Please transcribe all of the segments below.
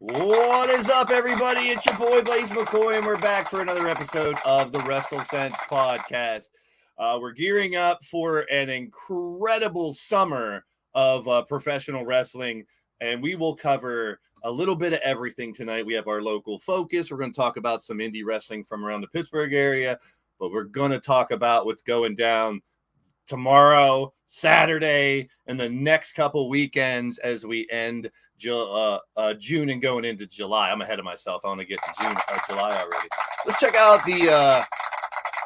What is up, everybody? It's your boy, Blaze McCoy, and we're back for another episode of the WrestleSense podcast. We're gearing up for an incredible summer of professional wrestling, and we will cover a little bit of everything tonight. We have our local focus. We're going to talk about some indie wrestling from around the Pittsburgh area, but we're going to talk about what's going down tomorrow, Saturday, and the next couple weekends as we end June and going into July. I'm ahead of myself. I want to get to June or July already. Let's check out the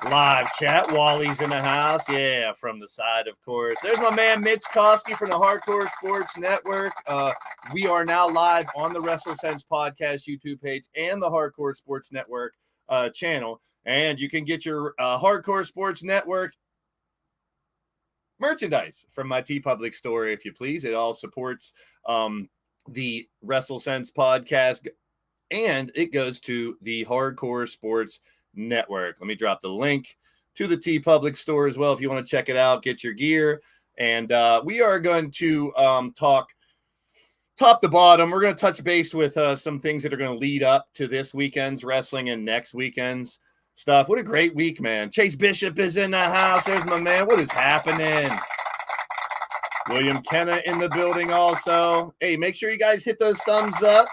live chat. Wally's in the house. Yeah, from the side, of course. There's my man Mitch Kofsky from the Hardcore Sports Network. We are now live on the WrestleSense podcast YouTube page and the Hardcore Sports Network channel. And you can get your Hardcore Sports Network merchandise from my TeePublic store, if you please. It all supports the WrestleSense podcast, and it goes to the Hardcore Sports Network. Let me drop the link to the TeePublic store as well if you want to check it out, get your gear. And we are going to talk top to bottom. We're going to touch base with some things that are going to lead up to this weekend's wrestling and next weekend's stuff. What a great week, man. Chase Bishop is in the house. There's my man. What is happening? William Kenna in the building also. Hey, make sure you guys hit those thumbs up.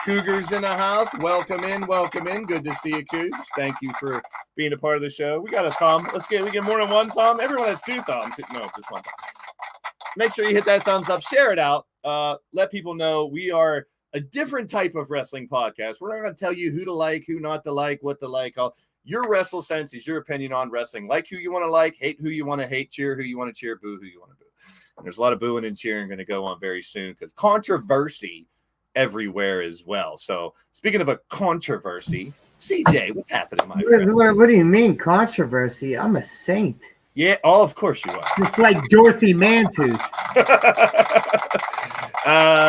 Cougar's in the house. Welcome in. Welcome in. Good to see you, Cougs. Thank you for being a part of the show. We got a thumb. We get more than one thumb. Everyone has two thumbs. No, just one thumb. Make sure you hit that thumbs up. Share it out. Let people know we are a different type of wrestling podcast. We're not going to tell you who to like, who not to like, what to like. Your WrestleSense is your opinion on wrestling. Like who you want to like, hate who you want to hate, cheer who you want to cheer, boo who you want to boo. And there's a lot of booing and cheering going to go on very soon because controversy everywhere as well. So speaking of a controversy, CJ, what's happening, my friend? What do you mean controversy? I'm a saint. Yeah, oh, of course you are. Just like Dorothy Mantooth.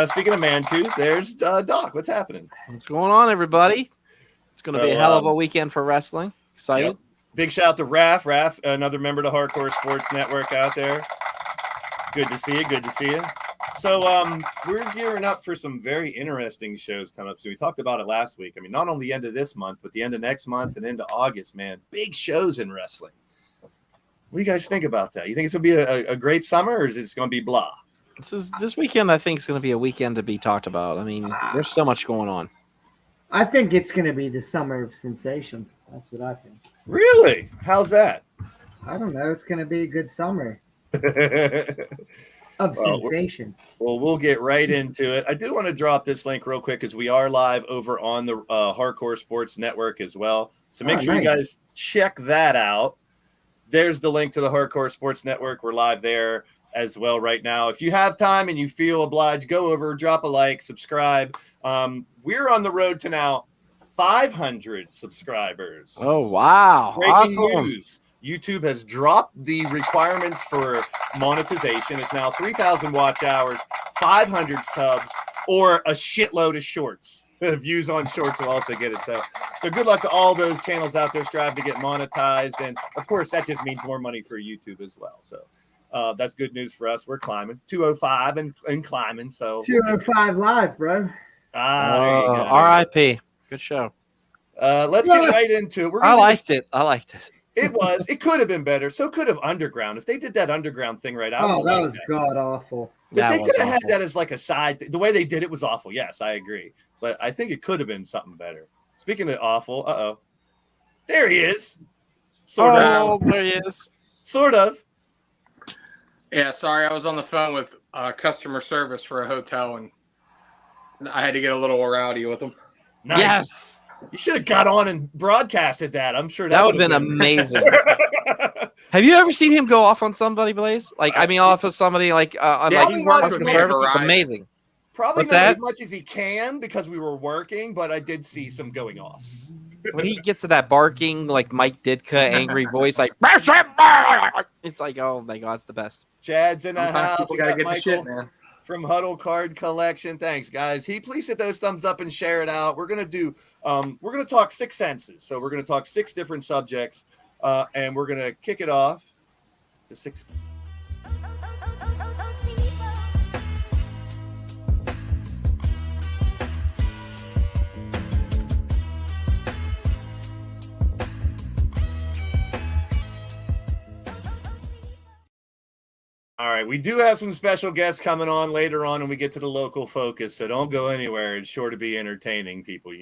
Speaking of Mantooth, there's Doc. What's happening? What's going on, everybody? It's going to be a hell of a weekend for wrestling. Excited. Yep. Big shout out to Raph. Raph, another member of the Hardcore Sports Network out there. Good to see you. Good to see you. So we're gearing up for some very interesting shows coming up. So we talked about it last week. I mean, not only the end of this month, but the end of next month and into August, man. Big shows in wrestling. What do you guys think about that? You think it's going to be a great summer, or is it going to be blah? This weekend, I think, is going to be a weekend to be talked about. I mean, there's so much going on. I think it's going to be the summer of sensation. That's what I think. Really? How's that? I don't know. It's going to be a good summer of sensation. Well, we'll get right into it. I do want to drop this link real quick because we are live over on the Hardcore Sports Network as well. So make sure you guys check that out. There's the link to the Hardcore Sports Network. We're live there as well right now. If you have time and you feel obliged, go over, drop a like, subscribe. We're on the road to now 500 subscribers. Oh, wow. Breaking Awesome. news. YouTube has dropped the requirements for monetization. It's now 3,000 watch hours, 500 subs, or a shitload of shorts. Views on shorts will also get it. So good luck to all those channels out there striving to get monetized. And, of course, that just means more money for YouTube as well. So that's good news for us. We're climbing. 205 and climbing. So 205 live, bro. there you go. R.I.P. Good show. Let's get right into it. I liked it. It could have been better. So could have Underground. If they did that Underground thing right, that was god awful. But they could have had that as like a side. The way they did it was awful. Yes, I agree. But I think it could have been something better. Speaking of awful, there he is. Sort of. There he is. Sort of. Yeah, sorry, I was on the phone with customer service for a hotel, and I had to get a little rowdy with them. Nice. Yes. You should have got on and broadcasted that. I'm sure that would have been amazing. Have you ever seen him go off on somebody, Blaze? Off of somebody on customer service? It's amazing. Probably not as much as he can because we were working, but I did see some going offs. When he gets to that barking, like Mike Ditka, angry voice, like it's like, oh my god, it's the best. Chad's in the house. We gotta get the shit, man. From Huddle Card Collection. Thanks, guys. Please hit those thumbs up and share it out. We're gonna talk 6 senses. So we're gonna talk 6 different subjects, and we're gonna kick it off to 6. All right, we do have some special guests coming on later on when we get to the local focus, so don't go anywhere. It's sure to be entertaining, people,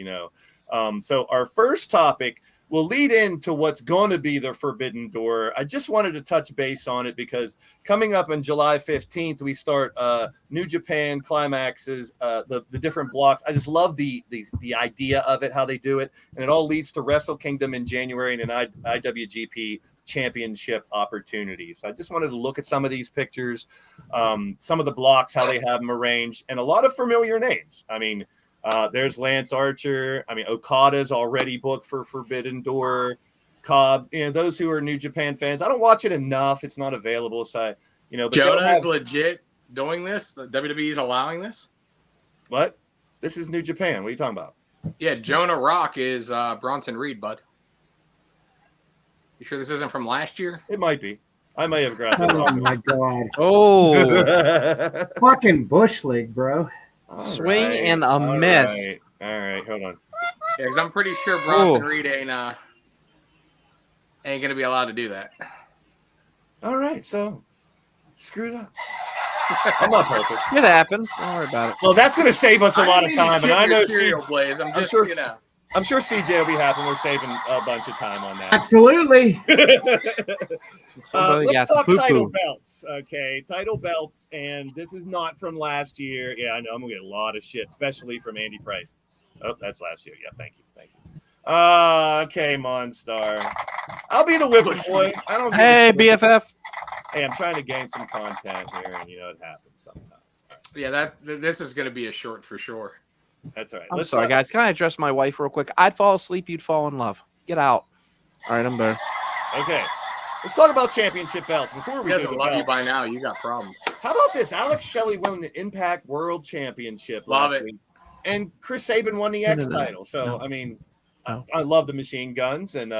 So our first topic will lead into what's going to be the Forbidden Door. I just wanted to touch base on it because coming up on July 15th, we start New Japan Climaxes, the different blocks. I just love the idea of it, how they do it, and it all leads to Wrestle Kingdom in January and an IWGP Championship opportunities. I just wanted to look at some of these pictures, some of the blocks, how they have them arranged, and a lot of familiar names. There's Lance Archer. Okada's already booked for Forbidden Door. Cobb, those who are New Japan fans. I don't watch it enough. It's not available. So, but Jonah is legit doing this. The WWE is allowing this. What? This is New Japan. What are you talking about? Yeah, Jonah Rock is Bronson Reed, bud. You sure this isn't from last year? It might be. I may have grabbed it. Oh my god. Oh. Fucking Bush League, bro. Swing and a miss. All right, hold on. Yeah, because I'm pretty sure Bronson Reed ain't gonna be allowed to do that. All right, so screwed up. I'm not perfect. It happens. Don't worry about it. Well, that's gonna save us a lot of time, and I know Blaze. I'm sure CJ will be happy. We're saving a bunch of time on that. Absolutely. Let's talk title belts. Okay, title belts. And this is not from last year. Yeah, I know. I'm going to get a lot of shit, especially from Andy Price. Oh, that's last year. Yeah, thank you. Okay, Monstar. I'll be the whipping boy. I don't. Hey, BFF. Hey, I'm trying to gain some content here, and it happens sometimes. Yeah, this is going to be a short for sure. That's all right. I'm sorry, guys. Can I address my wife real quick? I'd fall asleep. You'd fall in love. Get out. All right, I'm better. Okay. Let's talk about championship belts. Before we doesn't love you by now. You got problems. How about this? Alex Shelley won the Impact World Championship last week. And Chris Sabin won the X title. So, I love the machine guns. And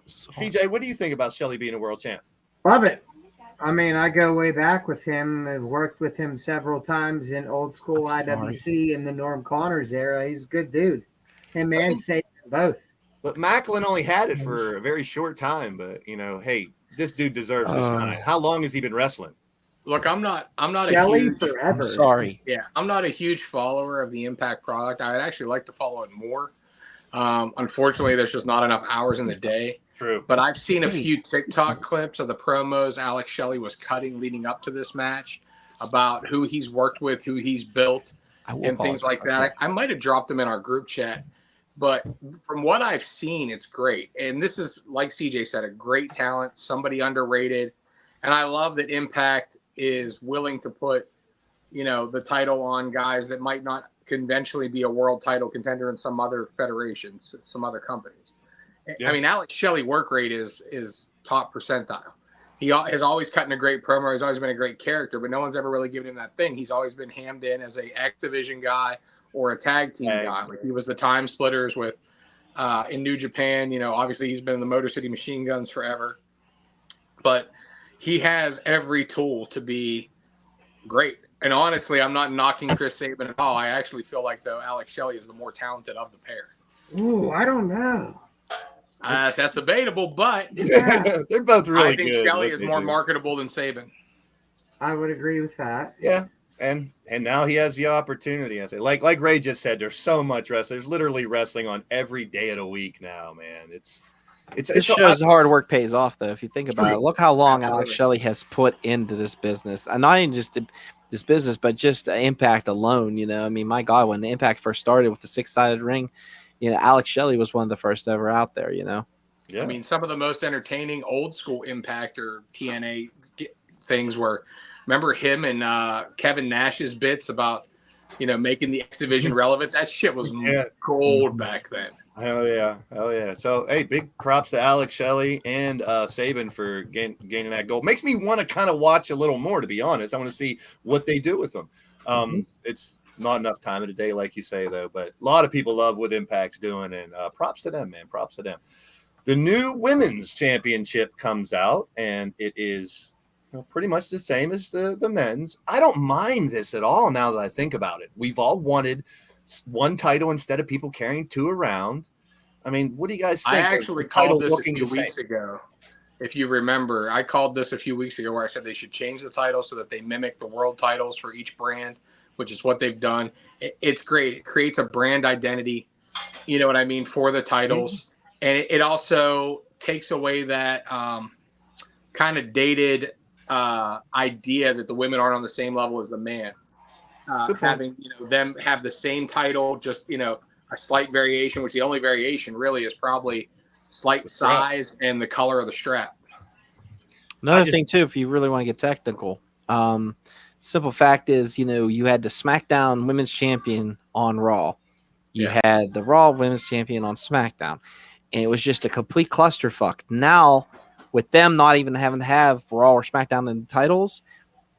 CJ, what do you think about Shelley being a world champ? Love it. I go way back with him. I've worked with him several times in old school IWC in the Norm Connors era. He's a good dude. Him and Sabin both. But Macklin only had it for a very short time. But, hey, this dude deserves this shine. How long has he been wrestling? Look, I'm not Shelley a huge forever. Sorry. Yeah, I'm not a huge follower of the Impact product. I'd actually like to follow it more. Unfortunately, there's just not enough hours in the day. True. But I've seen a few TikTok clips of the promos Alex Shelley was cutting leading up to this match about who he's worked with, who he's built, and things like that. I might have dropped them in our group chat. But from what I've seen, it's great. And this is, like CJ said, a great talent, somebody underrated. And I love that Impact is willing to put, the title on guys that might not conventionally be a world title contender in some other federations, some other companies. Yeah. I mean, Alex Shelley work rate is top percentile. He has always cut in a great promo. He's always been a great character, but no one's ever really given him that thing. He's always been hammed in as a X Division guy or a tag team guy. Like he was the Time Splitters with in New Japan. Obviously he's been in the Motor City Machine Guns forever, but he has every tool to be great. And honestly, I'm not knocking Chris Sabin at all. I actually feel like, though, Alex Shelley is the more talented of the pair. Ooh, I don't know. That's debatable, but they're both really good. I think Shelley is more marketable than Sabin. I would agree with that. Yeah, and now he has the opportunity. I say, like Ray just said, there's so much wrestling. There's literally wrestling on every day of the week now, man. It shows hard work pays off, though. If you think about it, look how long Alex Shelley has put into this business, and not even just this business, but just Impact alone. I mean, my God, when the Impact first started with the 6-sided ring, Alex Shelley was one of the first ever out there. Yeah. I mean, some of the most entertaining old school Impact or TNA things were, remember him and Kevin Nash's bits about making the X Division relevant. That shit was gold back then. Hell yeah. So, hey, big props to Alex Shelley and Sabin for gaining that gold. Makes me want to kind of watch a little more, to be honest. I want to see what they do with them. It's not enough time of the day, like you say, though. But a lot of people love what Impact's doing, and props to them, man. Props to them. The new Women's Championship comes out, and it is pretty much the same as the men's. I don't mind this at all now that I think about it. We've all wanted one title instead of people carrying two around. I mean, what do you guys think? I actually called this a few weeks ago. If you remember, I called this a few weeks ago where I said they should change the title so that they mimic the world titles for each brand, which is what they've done. It's great. It creates a brand identity, you know what I mean, for the titles. And it also takes away that kind of dated idea that the women aren't on the same level as the man. Having them have the same title, just a slight variation, which the only variation really is probably slight size and the color of the strap. Another thing too, if you really want to get technical, simple fact is you had the SmackDown Women's Champion on Raw, you had the Raw Women's Champion on SmackDown, and it was just a complete clusterfuck. Now, with them not even having to have Raw or SmackDown in the titles,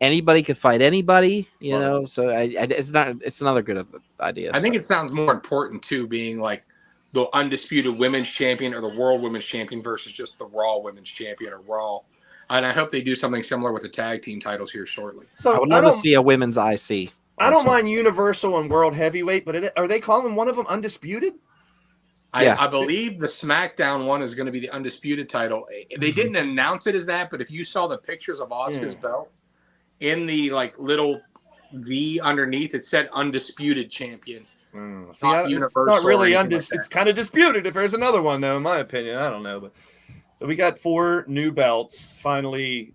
anybody could fight anybody, so it's another good idea. I think it sounds more important too, being like the undisputed women's champion or the world women's champion versus just the Raw women's champion or Raw. And I hope they do something similar with the tag team titles here shortly. So I would love to see a women's IC. I don't mind Universal and World Heavyweight, but are they calling one of them undisputed? I believe the SmackDown one is going to be the undisputed title. They didn't announce it as that, but if you saw the pictures of Asuka's belt, in the little V underneath, it said undisputed champion. See, it's not really undisputed. It's kind of disputed if there's another one, though, in my opinion. I don't know, but so we got 4 new belts. Finally,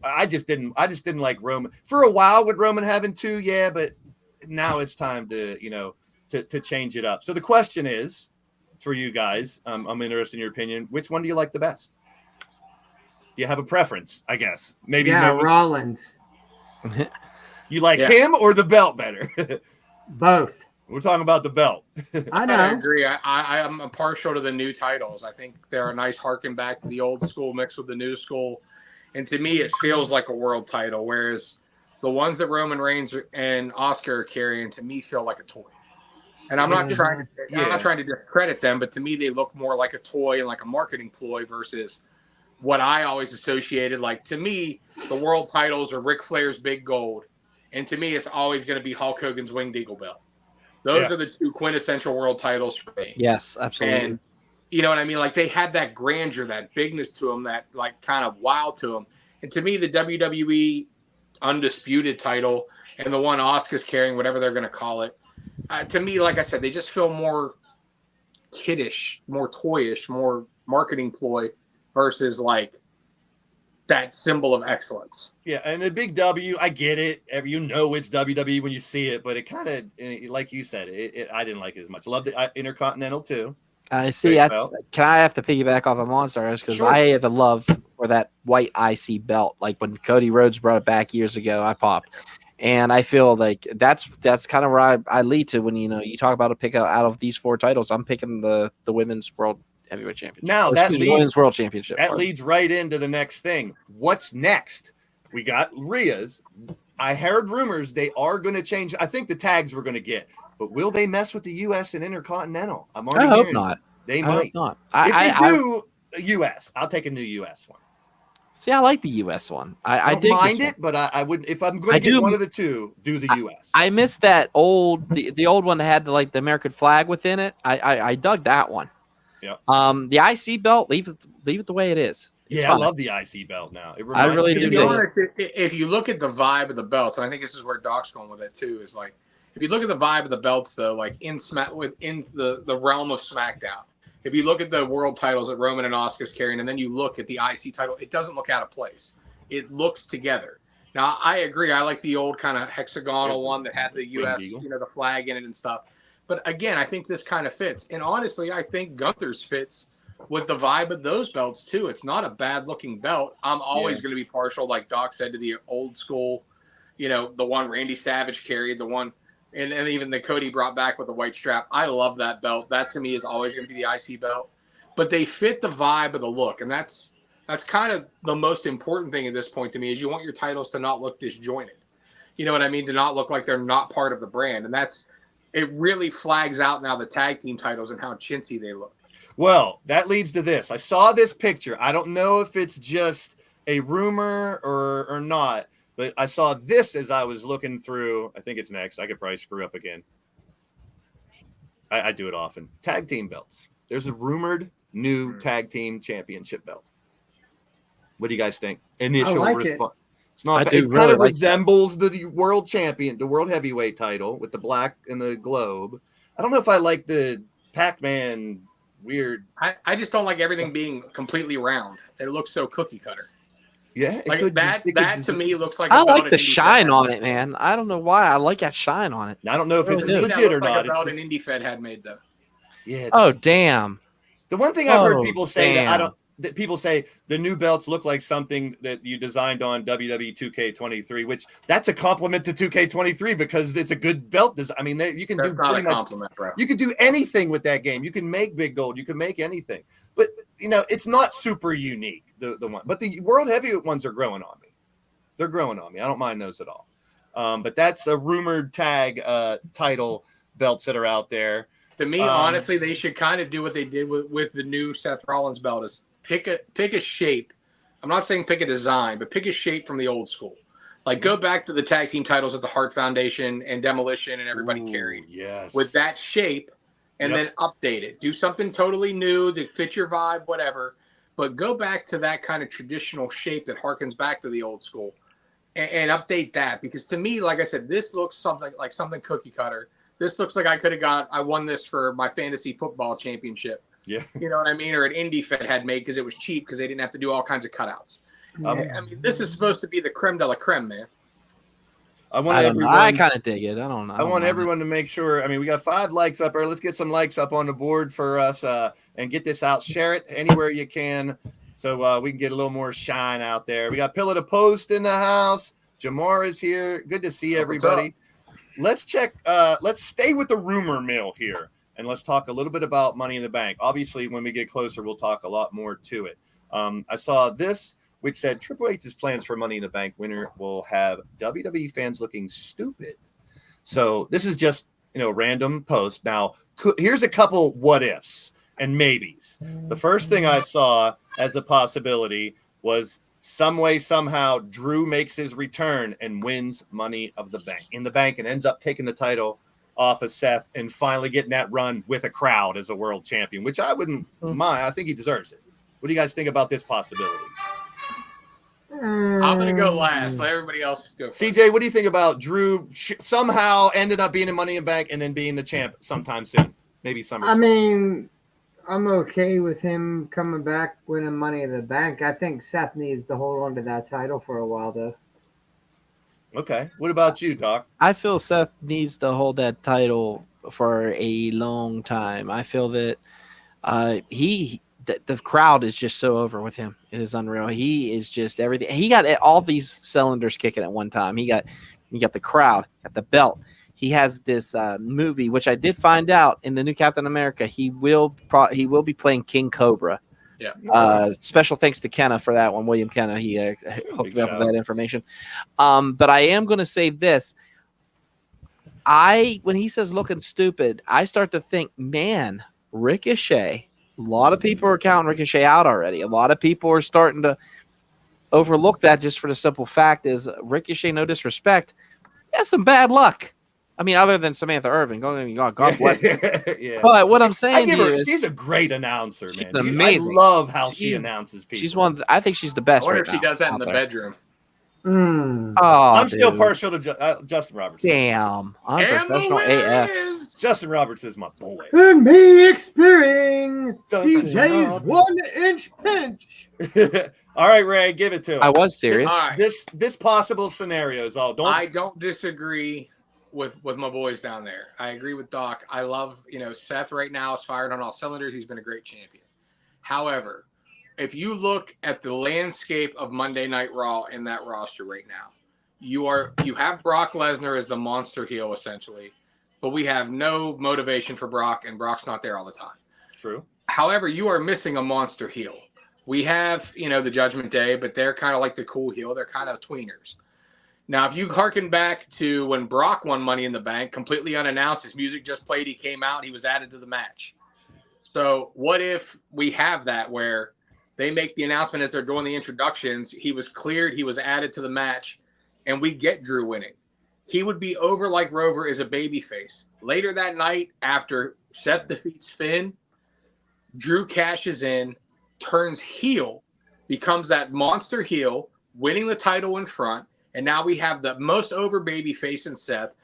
I just didn't like Roman for a while with Roman having 2, but now it's time to to change it up. So the question is for you guys, I'm interested in your opinion. Which one do you like the best? Do you have a preference? I guess maybe Rollins. You like him or the belt better? Both. We're talking about the belt. I know. I agree. I am partial to the new titles. I think they're a nice harken back to the old school mixed with the new school. And to me, it feels like a world title, whereas the ones that Roman Reigns and Oscar are carrying, to me, feel like a toy. And I'm not trying to discredit them, but to me, they look more like a toy and like a marketing ploy versus what I always associated. Like, to me, the world titles are Ric Flair's big gold. And to me, it's always going to be Hulk Hogan's Winged Eagle belt. Those are the 2 quintessential world titles for me. Yes, absolutely. And you know what I mean? Like, they had that grandeur, that bigness to them, that kind of wow to them. And to me, the WWE undisputed title and the one Asuka's carrying, whatever they're going to call it, to me, like I said, they just feel more kiddish, more toyish, more marketing ploy versus that symbol of excellence. Yeah, and the big W, I get it. It's WWE when you see it, but it kind of, like you said, I didn't like it as much. I loved the Intercontinental too. I see. Can I have to piggyback off of Monsters because I have a love for that white IC belt. Like when Cody Rhodes brought it back years ago, I popped. And I feel like that's kind of where I lead to when you talk about a pick out of these 4 titles. I'm picking the women's world heavyweight championship. Now women's world championship. That leads right into the next thing. What's next? We got Rhea's. I heard rumors they are going to change. I think the tags we're going to get, but will they mess with the U.S. and Intercontinental? I hope not. They might. Hope not. If they do, U.S. I'll take a new U.S. one. See, I like the U.S. one. I don't mind it, but I wouldn't. If I'm going to get one of the two, do the U.S. I miss that old the old one that had the American flag within it. I dug that one. Yeah. The IC belt, leave it the way it is. It's fine. I love the IC belt now. I really do. If you look at the vibe of the belts, and I think this is where Doc's going with it too, is like if you look at the vibe of the belts though, like within the realm of SmackDown. If you look at the world titles that Roman and Asuka's carrying, and then you look at the IC title, it doesn't look out of place. It looks together. Now, I agree. I like the old kind of hexagonal one that had the U.S., the flag in it and stuff. But again, I think this kind of fits. And honestly, I think Gunther's fits with the vibe of those belts too. It's not a bad-looking belt. I'm always going to be partial, like Doc said, to the old school, the one Randy Savage carried, the one – and even the Cody brought back with the white strap. I love that belt. That to me is always going to be the IC belt. But they fit the vibe of the look, and that's kind of the most important thing at this point to me is you want your titles to not look disjointed. You know what I mean? To not look like they're not part of the brand. And it really flags out now the tag team titles and how chintzy they look. Well, that leads to this. I saw this picture. I don't know if it's just a rumor or not. But I saw this as I was looking through. I think it's next. I could probably screw up again. I do it often. Tag team belts. There's a rumored new tag team championship belt. What do you guys think? Initial response. It's not. It kind of resembles the world champion, the world heavyweight title with the black and the globe. I don't know if I like the Pac-Man weird. I just don't like everything being completely round. It looks so cookie cutter. Yeah, like that to me looks like. I like the shine on it, man. I don't know why I like that shine on it. I don't know if it's legit or not. It's about an indie Fed had made though. Yeah. Oh damn. The one thing I've heard people say that people say the new belts look like something that you designed on WWE 2K23, which that's a compliment to 2K23 because it's a good belt design. I mean, you can do pretty much. Bro. You can do anything with that game. You can make big gold. You can make anything. But it's not super unique. The one, but the world heavyweight ones are growing on me. They're growing on me. I don't mind those at all. But that's a rumored tag title belts that are out there. To me, honestly, they should kind of do what they did with the new Seth Rollins belt is pick a shape. I'm not saying pick a design, but pick a shape from the old school. Like go back to the tag team titles that the Hart Foundation and Demolition and everybody carried. Yes. With that shape and then update it. Do something totally new that fits your vibe, whatever. But go back to that kind of traditional shape that harkens back to the old school and update that. Because to me, like I said, this looks something cookie cutter. This looks like I won this for my fantasy football championship. Yeah. You know what I mean? Or an indie Fed had made because it was cheap because they didn't have to do all kinds of cutouts. I mean, this is supposed to be the creme de la creme, man. I kind of dig it. I want everyone to make sure. I mean, we got 5 likes up there. Let's get some likes up on the board for us and get this out. Share it anywhere you can so we can get a little more shine out there. We got Pillow to Post in the house. Jamar is here. Good to see everybody. Let's check. Let's stay with the rumor mill here, and let's talk a little bit about Money in the Bank. Obviously, when we get closer, we'll talk a lot more to it. I saw this, which said Triple H's plans for Money in the Bank winner will have WWE fans looking stupid. So this is just, random post. Now, here's a couple what ifs and maybes. The first thing I saw as a possibility was some way, somehow, Drew makes his return and wins Money in the Bank and ends up taking the title off of Seth and finally getting that run with a crowd as a world champion, which I wouldn't mind. I think he deserves it. What do you guys think about this possibility? I'm going to go last. Let everybody else go first. CJ, what do you think about Drew somehow ended up being in Money in the Bank and then being the champ sometime soon? Maybe SummerSlam. I mean, I'm okay with him coming back winning Money in the Bank. I think Seth needs to hold on to that title for a while, though. Okay. What about you, Doc? I feel Seth needs to hold that title for a long time. I feel that the crowd is just so over with him. It is unreal. He is just everything. He got all these cylinders kicking at one time. He got You got the crowd, got the belt. He has this movie, which I did find out in the new Captain America. He will be playing King Cobra. Yeah. Special thanks to Kenna for that one, William Kenna. He hooked me up with that information. But I am going to say this. When he says looking stupid, I start to think, man, Ricochet. A lot of people are counting Ricochet out already. A lot of people are starting to overlook that just for the simple fact is Ricochet, no disrespect, has some bad luck. I mean, other than Samantha Irvin, God bless her. Yeah. But what I'm saying she's a great announcer, she's man. amazing. I love how she announces people. She's I think she's the best. I wonder right if she now does that in the there. bedroom. Oh, I'm still partial to Justin Roberts. Damn, I'm professional AF. Justin Roberts is my boy. And me experiencing CJ's 1-inch pinch. All right, Ray, give it to him. I was serious. All right. This possible scenario is all. I don't disagree with my boys down there. I agree with Doc. I love, Seth right now is fired on all cylinders. He's been a great champion. However, if you look at the landscape of Monday Night Raw in that roster right now, you have Brock Lesnar as the monster heel essentially, but we have no motivation for Brock, and Brock's not there all the time. True. However, you are missing a monster heel. We have, the Judgment Day, but they're kind of like the cool heel. They're kind of tweeners. Now, if you harken back to when Brock won Money in the Bank, completely unannounced, his music just played, he came out, he was added to the match. So what if we have that where they make the announcement as they're doing the introductions, he was cleared, he was added to the match, and we get Drew winning? He would be over like Rover is a babyface. Later that night, after Seth defeats Finn, Drew cashes in, turns heel, becomes that monster heel, winning the title in front, and now we have the most over babyface in Seth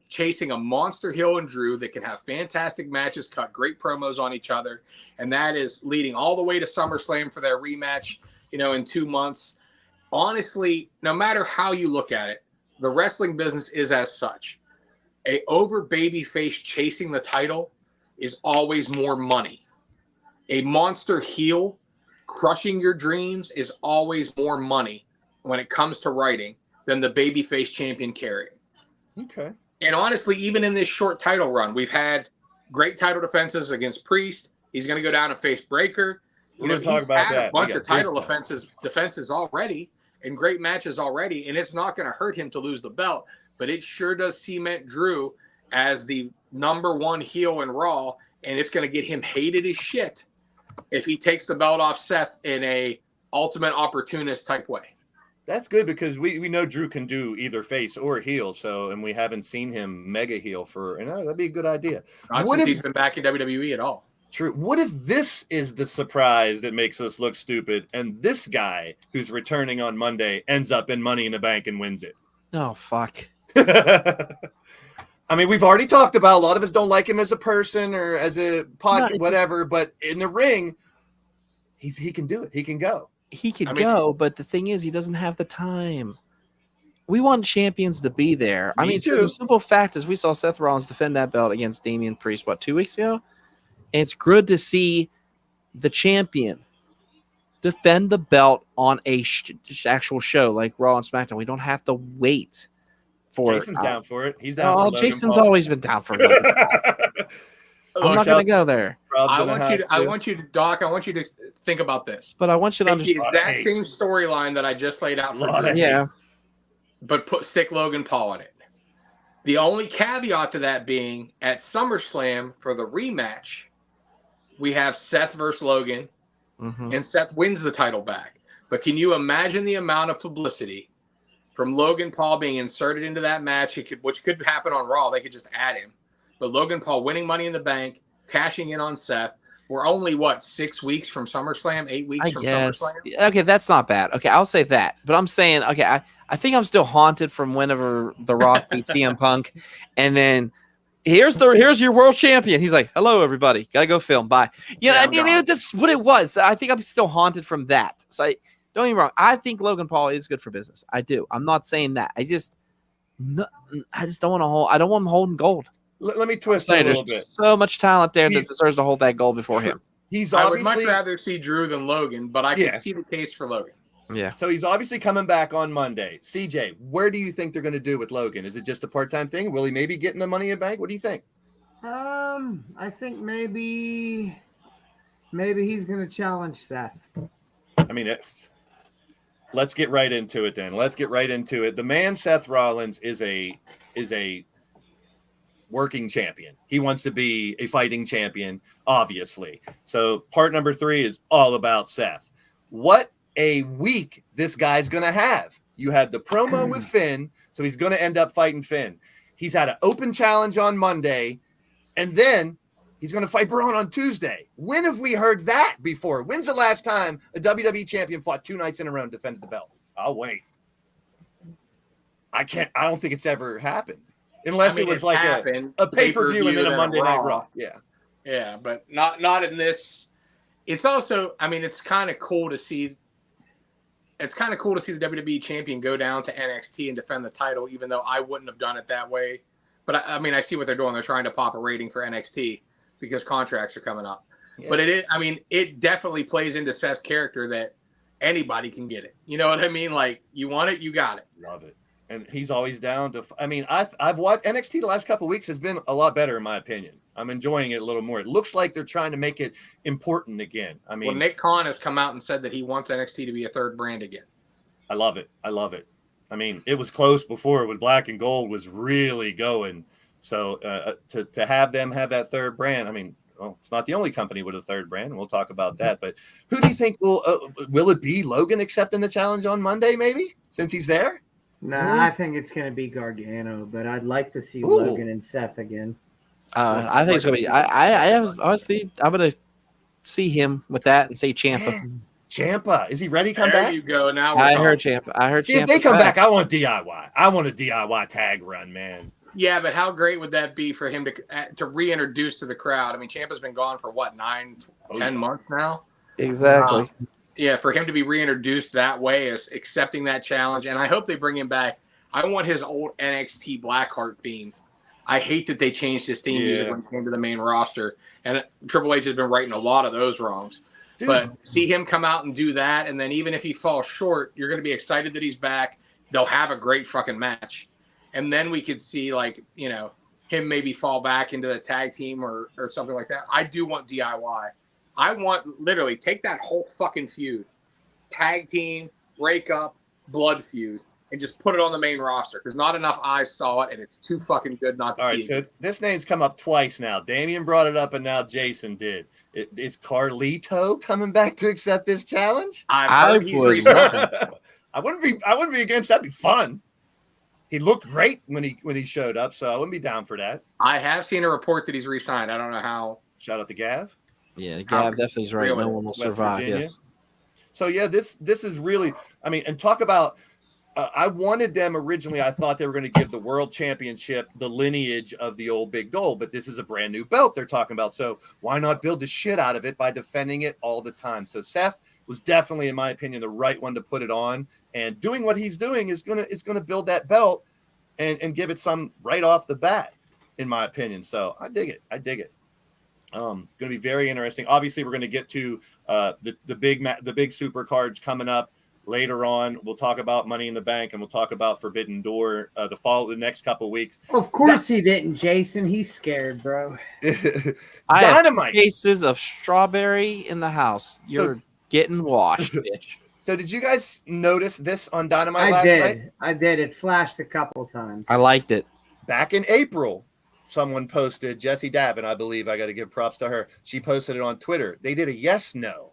chasing a monster heel in Drew that can have fantastic matches, cut great promos on each other, and that is leading all the way to SummerSlam for their rematch, in 2 months. Honestly, no matter how you look at it, the wrestling business is as such. A over babyface chasing the title is always more money. A monster heel crushing your dreams is always more money when it comes to writing than the babyface champion carrying. Okay. And honestly, even in this short title run, we've had great title defenses against Priest. He's going to go down and face Breaker. He's had a bunch of title defenses already and great matches already, and it's not going to hurt him to lose the belt, but it sure does cement Drew as the number one heel in Raw, and it's going to get him hated as shit if he takes the belt off Seth in a ultimate opportunist type way. That's good because we know Drew can do either face or heel, and we haven't seen him mega heel that'd be a good idea. Not since he's been back in WWE at all. True. What if this is the surprise that makes us look stupid, and this guy who's returning on Monday ends up in Money in the Bank and wins it? Oh, fuck. I mean, we've already talked about a lot of us don't like him as a person or as a podcast, whatever, but in the ring, he can do it. He can go. He could go, but the thing is, he doesn't have the time. We want champions to be there. The simple fact is we saw Seth Rollins defend that belt against Damian Priest, 2 weeks ago? And it's good to see the champion defend the belt on a actual show like Raw and SmackDown. We don't have to wait for Jason's down for it. He's down for Logan Jason's Paul. always been down for it. I'm not going to go there. I want you to, Doc, I want you to think about this. But I want you to understand the exact same storyline that I just laid out for Drew. Yeah. But stick Logan Paul in it. The only caveat to that being at SummerSlam for the rematch, we have Seth versus Logan, and Seth wins the title back. But can you imagine the amount of publicity from Logan Paul being inserted into that match, which could happen on Raw? They could just add him. But Logan Paul winning Money in the Bank, cashing in on Seth. We're only, 6 weeks from SummerSlam? 8 weeks from SummerSlam? Okay, that's not bad. Okay, I'll say that. But I'm saying, okay, I think I'm still haunted from whenever The Rock beat CM Punk. And then here's your world champion. He's like, hello, everybody. Got to go film. Bye. That's what it was. I think I'm still haunted from that. So don't get me wrong. I think Logan Paul is good for business. I do. I'm not saying that. I just don't want to hold. I don't want him holding gold. Let me twist it a little bit. So much talent there that deserves to hold that gold before him. He's I would much rather see Drew than Logan, but I can see the case for Logan. Yeah. So he's obviously coming back on Monday. CJ, where do you think they're going to do with Logan? Is it just a part-time thing? Will he maybe get in the Money in the Bank? What do you think? I think maybe he's going to challenge Seth. I mean, let's get right into it then. Let's get right into it. The man Seth Rollins is a working champion. He wants to be a fighting champion, obviously. So part number 3 is all about Seth. What a week this guy's going to have. You had the promo with Finn, so he's going to end up fighting Finn. He's had an open challenge on Monday, and then he's going to fight Braun on Tuesday. When have we heard that before? When's the last time a WWE champion fought 2 nights in a row and defended the belt? I'll wait. I don't think it's ever happened. Unless it was like a pay-per-view and then a Monday Night Raw. Yeah. Yeah, but not in this. It's also, I mean, it's kind of cool to see. It's kind of cool to see the WWE champion go down to NXT and defend the title, even though I wouldn't have done it that way. But I mean, I see what they're doing. They're trying to pop a rating for NXT because contracts are coming up. Yeah. But it definitely plays into Seth's character that anybody can get it. You know what I mean? Like, you want it, you got it. Love it. And he's always down to. I mean, I've watched NXT the last couple of weeks has been a lot better in my opinion. I'm enjoying it a little more. It looks like they're trying to make it important again. I mean, well, Nick Khan has come out and said that he wants NXT to be a third brand again. I love it. I mean, it was close before when Black and Gold was really going. So to have them have that third brand, I mean, well, it's not the only company with a third brand. We'll talk about that. But who do you think will it be? Logan accepting the challenge on Monday, maybe, since he's there? Nah, I think it's going to be Gargano, but I'd like to see Logan and Seth again. I think it's going to be. Honestly, I'm going to see him with that and say Ciampa. Ciampa, is he ready to come back? There you go. Now I heard Ciampa. See, if they come back, I want DIY. I want a DIY tag run, man. Yeah, but how great would that be for him to reintroduce to the crowd? I mean, Ciampa's been gone for what, 10 months now? Exactly. Yeah, for him to be reintroduced that way is accepting that challenge, and I hope they bring him back. I want his old NXT Blackheart theme. I hate that they changed his theme music when he came to the main roster, and Triple H has been righting a lot of those wrongs. Dude. But see him come out and do that, and then even if he falls short, you're going to be excited that he's back. They'll have a great fucking match. And then we could see, like, you know, him maybe fall back into the tag team or something like that. I do want DIY. I want literally take that whole fucking feud, tag team, breakup, blood feud, and just put it on the main roster because not enough eyes saw it, and it's too fucking good not to see. All right, so this name's come up twice now. Damian brought it up, and now Jason did. Is Carlito coming back to accept this challenge? I wouldn't be against that. That'd be fun. He looked great when he showed up, so I wouldn't be down for that. I have seen a report that he's re-signed. I don't know how. Shout out to Gav. Yeah, Gav definitely is right. No one will survive. Yes. So yeah, this is really. I mean, and talk about. I wanted them originally. I thought they were going to give the World Championship the lineage of the old Big Gold, but this is a brand new belt they're talking about. So why not build the shit out of it by defending it all the time? So Seth was definitely, in my opinion, the right one to put it on, and doing what he's doing is gonna build that belt and give it some right off the bat, in my opinion. So I dig it. Going to be very interesting. Obviously, we're going to get to the big super cards coming up later on. We'll talk about Money in the Bank, and we'll talk about Forbidden Door the next couple of weeks. Of course he didn't, Jason. He's scared, bro. I Dynamite. Have cases of strawberry in the house. You're getting washed, bitch. So did you guys notice this on Dynamite last night? I did. It flashed a couple times. I liked it. Back in April, someone posted, Jessie Davin, I believe, I got to give props to her. She posted it on Twitter. They did a yes/no.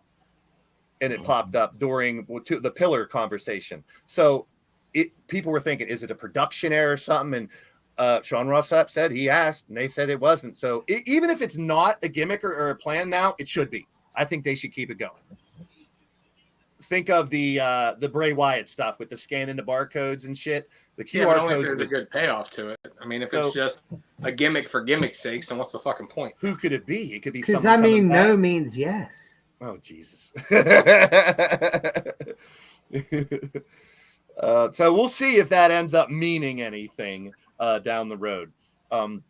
And it popped up during the pillar conversation. So people were thinking, is it a production error or something? And Sean Ross Sapp said he asked, and they said it wasn't. So even if it's not a gimmick or a plan now, it should be. I think they should keep it going. Think of the Bray Wyatt stuff with the scanning the barcodes and shit. The QR codes. There's a good payoff to it. I mean, if it's just a gimmick for gimmick's sake, then what's the fucking point? Who could it be? It could be because I mean, no means yes. Oh, Jesus. So we'll see if that ends up meaning anything down the road. Did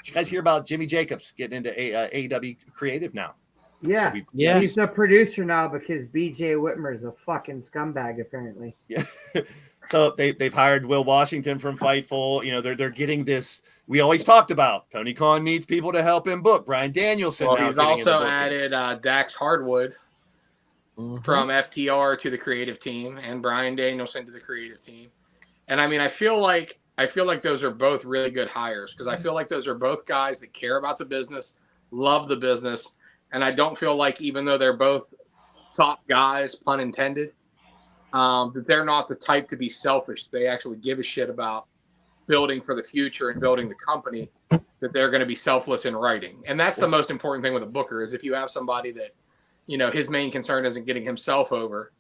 you guys hear about Jimmy Jacobs getting into AEW Creative now? Yeah, So he's a producer now because BJ Whitmer is a fucking scumbag, apparently. Yeah. So they've hired Will Washington from Fightful. You know, they're getting this. We always talked about Tony Khan needs people to help him book. Brian Danielson. Well, now he's getting also into added Dax Hardwood from FTR to the creative team, and Brian Danielson to the creative team. And I mean, I feel like those are both really good hires because I feel like those are both guys that care about the business, love the business, and I don't feel like even though they're both top guys, pun intended, that they're not the type to be selfish. They actually give a shit about building for the future and building the company, that they're going to be selfless in writing. And that's the most important thing with a booker is if you have somebody that, you know, his main concern isn't getting himself over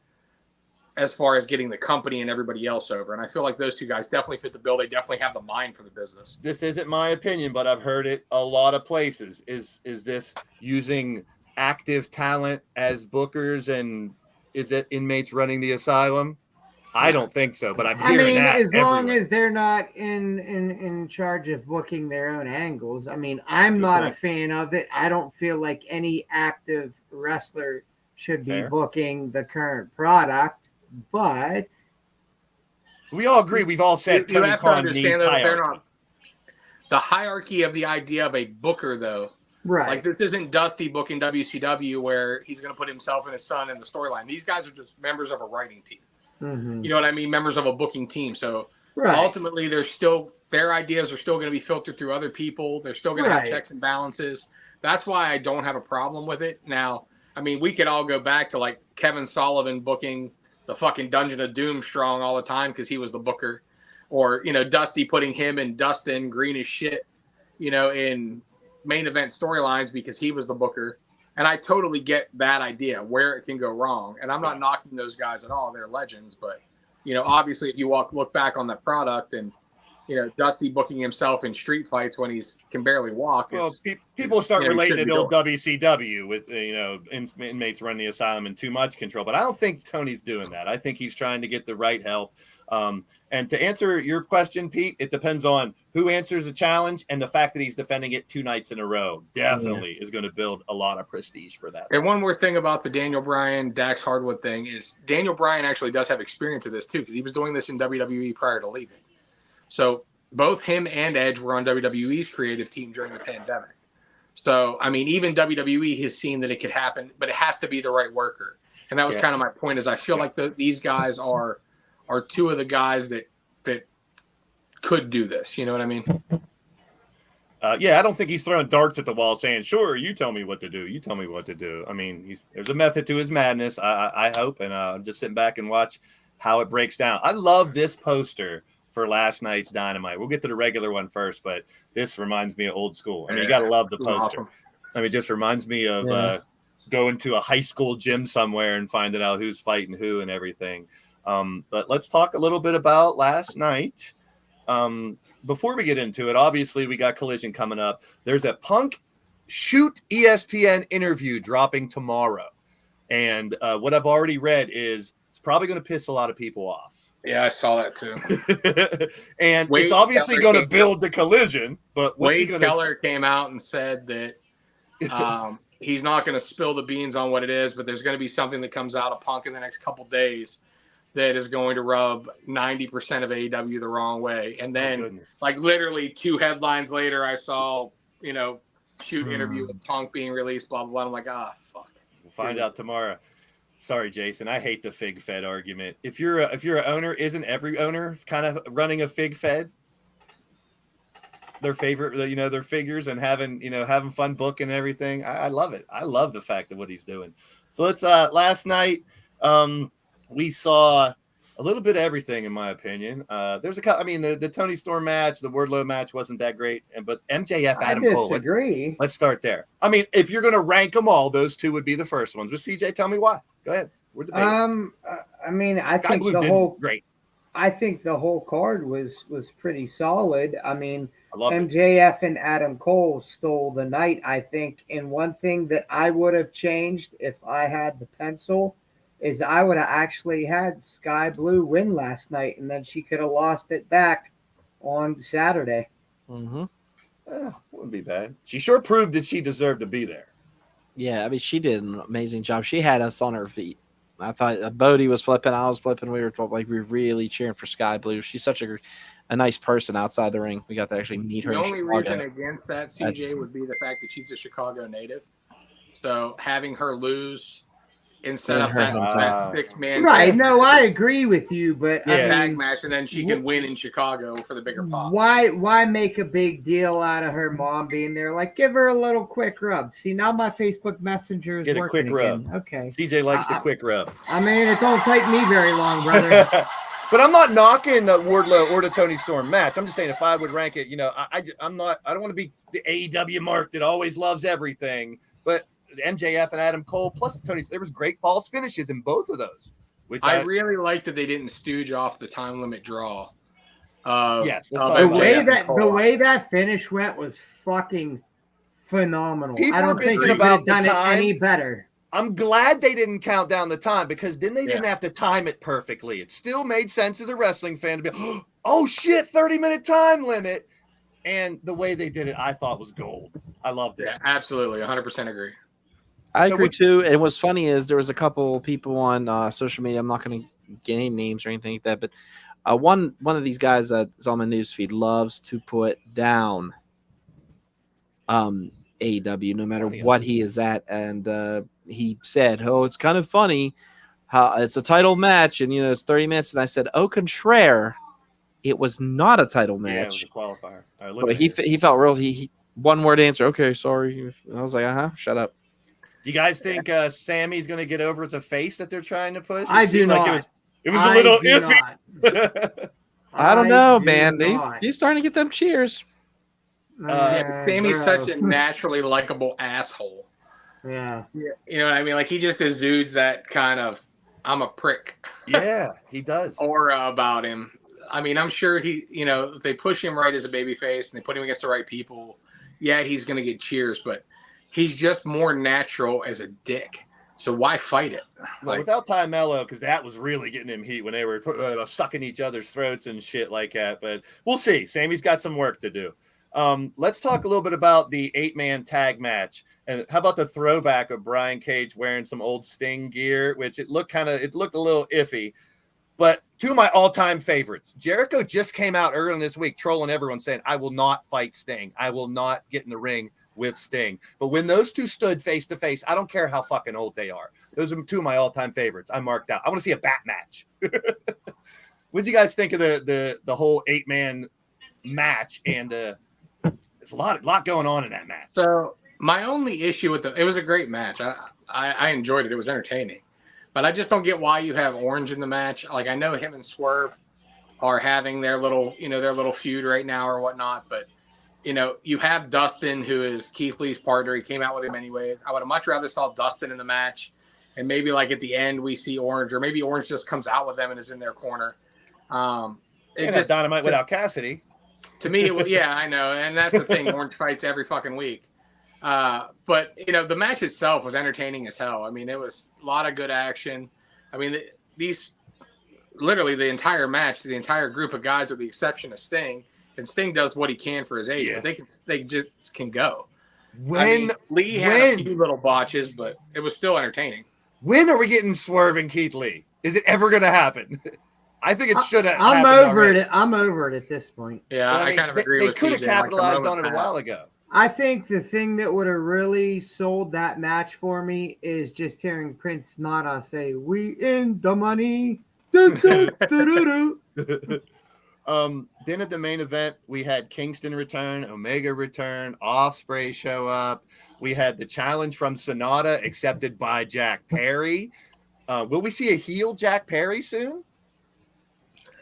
as far as getting the company and everybody else over. And I feel like those two guys definitely fit the bill. They definitely have the mind for the business. This isn't my opinion, but I've heard it a lot of places. Is this using active talent as bookers, and is it inmates running the asylum? I don't think so, but I'm hearing that as long everywhere. as they're not in charge of booking their own angles. I mean, I'm not a fan of it. I don't feel like any active wrestler should be booking the current product, but we all agree. We've all said you Tony have to Khan understand needs that hierarchy. they're not the hierarchy of the idea of a booker, though. Right. Like this isn't Dusty booking WCW where he's going to put himself and his son in the storyline. These guys are just members of a writing team. Mm-hmm. You know what I mean? Members of a booking team. So ultimately, their ideas are still going to be filtered through other people. They're still going to have checks and balances. That's why I don't have a problem with it. Now, I mean, we could all go back to like Kevin Sullivan booking the fucking Dungeon of Doom strong all the time because he was the booker, or you know, Dusty putting him and Dustin green as shit, you know, in main event storylines because he was the booker. And I totally get that idea where it can go wrong. And I'm not knocking those guys at all. They're legends. But, you know, obviously if you look back on that product and, you know, Dusty booking himself in street fights when he can barely walk. Well, people start relating it to old WCW with, you know, inmates running the asylum and too much control. But I don't think Tony's doing that. I think he's trying to get the right help. And to answer your question, Pete, it depends on who answers the challenge, and the fact that he's defending it 2 nights in a row definitely is going to build a lot of prestige for that. And one more thing about the Daniel Bryan, Dax Hardwood thing is Daniel Bryan actually does have experience of this too, because he was doing this in WWE prior to leaving. So both him and Edge were on WWE's creative team during the pandemic. So, I mean, even WWE has seen that it could happen, but it has to be the right worker. And that was kind of my point is I feel like these guys are 2 of the guys that could do this. You know what I mean? I don't think he's throwing darts at the wall saying, sure, you tell me what to do. You tell me what to do. I mean, there's a method to his madness, I hope. And I'm just sitting back and watch how it breaks down. I love this poster for last night's Dynamite. We'll get to the regular one first, but this reminds me of old school. I mean, you got to love the poster. Awesome. I mean, it just reminds me of going to a high school gym somewhere and finding out who's fighting who and everything. But let's talk a little bit about last night. Before we get into it, obviously we got Collision coming up. There's a Punk Shoot ESPN interview dropping tomorrow. And what I've already read is it's probably going to piss a lot of people off. Yeah, I saw that too. And it's obviously going to build the Collision. But Wade Keller came out and said that he's not going to spill the beans on what it is, but there's going to be something that comes out of Punk in the next couple days that is going to rub 90% of AEW the wrong way. And then, like literally 2 headlines later, I saw, you know, Shoot interview with Punk being released, blah, blah, blah. I'm like, fuck. We'll find out tomorrow. Sorry, Jason. I hate the fig fed argument. If you're an owner, isn't every owner kind of running a fig fed? Their favorite, you know, their figures and having fun booking and everything. I love it. I love the fact of what he's doing. So let's last night we saw a little bit of everything, in my opinion. There's the Tony Storm match, the Wardlow match wasn't that great, but MJF, Adam Cole. I disagree. Let's start there. I mean, if you're going to rank them all, those 2 would be the first ones. But CJ, tell me why. Go ahead. We're debating. I mean, I think the whole card was pretty solid. I mean, MJF and Adam Cole stole the night, I think. And one thing that I would have changed if I had the pencil is I would have actually had Sky Blue win last night, and then she could have lost it back on Saturday. Mm-hmm. Wouldn't be bad. She sure proved that she deserved to be there. Yeah, I mean, she did an amazing job. She had us on her feet. I thought Bodie was flipping, I was flipping. We were really cheering for Sky Blue. She's such a nice person outside the ring. We got to actually meet her. The only reason against that, CJ, would be the fact that she's a Chicago native. So having her lose instead of that 6-man right. No, I agree with you, but tag match, and then she can win in Chicago for the bigger pop. Why make a big deal out of her mom being there? Like, give her a little quick rub. See, now my Facebook Messenger is Get working a quick again. rub. Okay. CJ likes the quick rub. I mean, it don't take me very long, brother. But I'm not knocking the Wardlow or the Tony Storm match. I'm just saying if I would rank it, I don't want to be the AEW mark that always loves everything, but MJF and Adam Cole plus Tony, there was great false finishes in both of those. Which I really liked that they didn't stooge off the time limit draw. Yes, the way that finish went was fucking phenomenal. I don't think they could have done it any better. I'm glad they didn't count down the time because then they didn't have to time it perfectly. It still made sense as a wrestling fan to be, oh shit, 30-minute time limit. And the way they did it, I thought was gold. I loved it. Yeah, absolutely. 100% agree. I agree too. And what's funny is there was a couple people on social media. I'm not going to get any names or anything like that, but one of these guys that's on my newsfeed loves to put down AEW no matter what he is at, and he said, "Oh, it's kind of funny how it's a title match, and it's 30 minutes." And I said, "Au contraire, it was not a title match. Yeah, it was a qualifier." But he felt real. He one word answer. Okay, sorry. I was like, shut up. Do you guys think Sammy's going to get over as a face that they're trying to push? I do not. It was a little iffy. I don't know, man. He's starting to get them cheers. Sammy's such a naturally likable asshole. Yeah. You know what I mean? Like, he just exudes that kind of, I'm a prick. Yeah, he does. Aura about him. I mean, I'm sure if they push him right as a babyface and they put him against the right people, yeah, he's going to get cheers, but he's just more natural as a dick. So why fight it? Well, without Ty Mello, because that was really getting him heat when they were sucking each other's throats and shit like that. But we'll see. Sammy's got some work to do. Let's talk a little bit about the 8-man tag match. And how about the throwback of Brian Cage wearing some old Sting gear, which it looked a little iffy. But two of my all-time favorites. Jericho just came out earlier this week trolling everyone saying, I will not fight Sting. I will not get in the ring with Sting. But when those two stood face to face, I don't care how fucking old they are. Those are two of my all-time favorites. I marked out. I want to see a bat match. What do you guys think of the whole 8-man match? And there's a lot going on in that match. So my only issue with it was a great match. I enjoyed it. It was entertaining. But I just don't get why you have Orange in the match. Like, I know him and Swerve are having their little feud right now or whatnot, but you have Dustin, who is Keith Lee's partner. He came out with him anyways. I would have much rather saw Dustin in the match, and maybe like at the end we see Orange, or maybe Orange just comes out with them and is in their corner. It just Dynamite without Cassidy. To me, I know, and that's the thing. Orange fights every fucking week. But the match itself was entertaining as hell. I mean, it was a lot of good action. I mean, literally the entire match, the entire group of guys, with the exception of Sting, and Sting does what he can for his age, but they just can go. Lee had a few little botches, but it was still entertaining. When are we getting Swerve and Keith Lee? Is it ever going to happen? I think it should have. I'm over it. I'm over it at this point. Yeah, I kind of agree with they could have capitalized on it a while ago. I think the thing that would have really sold that match for me is just hearing Prince Nana say, "We in the money." Then at the main event, we had Kingston return, Omega return, Ospreay show up. We had the challenge from Sonata accepted by Jack Perry. Will we see a heel Jack Perry soon?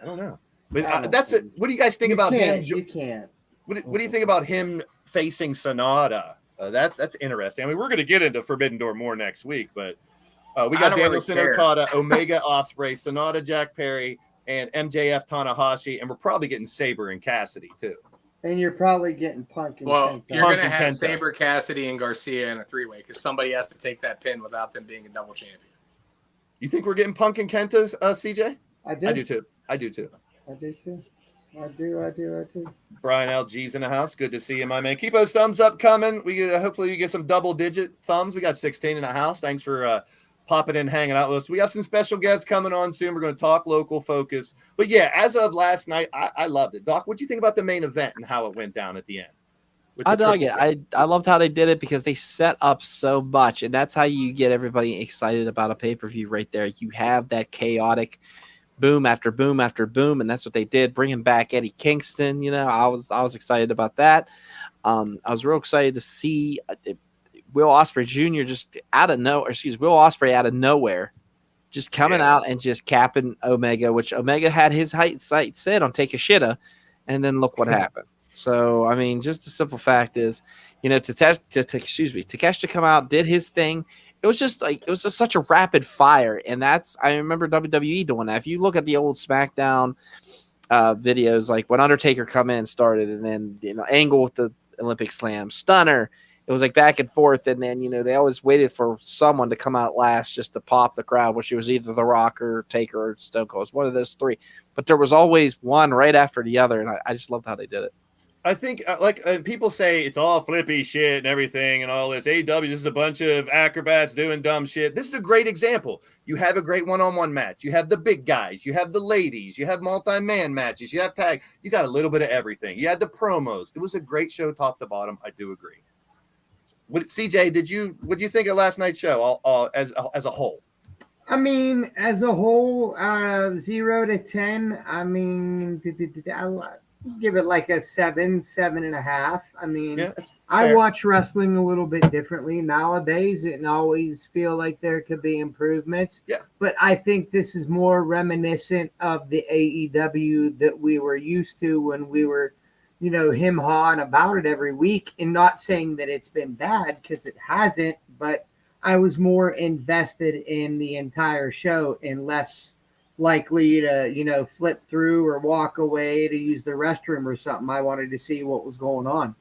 I don't know. But that's it. What do you guys think about him? You can't. What do you think about him facing Sonata? That's interesting. I mean, we're going to get into Forbidden Door more next week, but we got Danielson, Okada, Omega, Ospreay, Sonata, Jack Perry, and MJF, Tanahashi, and we're probably getting Sabre and Cassidy too. And you're probably getting Punk. You're going to have Sabre, Cassidy, and Garcia in a 3-way because somebody has to take that pin without them being a double champion. You think we're getting Punk and Kenta, CJ? I do too. I do too. I do. Brian LG's in the house. Good to see you, my man. Keep those thumbs up coming. We hopefully you get some double-digit thumbs. We got 16 in the house. Thanks for popping in, hanging out with us. We got some special guests coming on soon. We're going to talk local focus. But yeah, as of last night, I loved it. Doc, what do you think about the main event and how it went down at the end? I dug it. I loved how they did it because they set up so much, and that's how you get everybody excited about a pay-per-view right there. You have that chaotic boom after boom after boom, and that's what they did, bringing back Eddie Kingston. You know, I was excited about that. I was real excited to see Will Ospreay Jr. just Will Ospreay out of nowhere, just coming out and just capping Omega, which Omega had his sight set on take a shitta, and then look what happened. So, I mean, just the simple fact is, you know, Takeshi to come out, did his thing. It was just such a rapid fire. And I remember WWE doing that. If you look at the old SmackDown videos, like when Undertaker come in, started, and then, you know, Angle with the Olympic Slam, Stunner, it was like back and forth. And then, you know, they always waited for someone to come out last just to pop the crowd, which it was either The Rock or Taker or Stone Cold. It was one of those three. But there was always one right after the other. And I just loved how they did it. I think, people say it's all flippy shit and everything and all this. AEW, this is a bunch of acrobats doing dumb shit. This is a great example. You have a great one-on-one match. You have the big guys. You have the ladies. You have multi-man matches. You have tag. You got a little bit of everything. You had the promos. It was a great show top to bottom. I do agree. CJ, what do you think of last night's show as a whole? I mean, as a whole, 0 to 10, I mean, give it like a 7.5. I mean, I watch wrestling a little bit differently nowadays and always feel like there could be improvements. Yeah. But I think this is more reminiscent of the AEW that we were used to when we were, you know, him-hawing about it every week, and not saying that it's been bad because it hasn't, but I was more invested in the entire show and less likely to, you know, flip through or walk away to use the restroom or something. I wanted to see what was going on.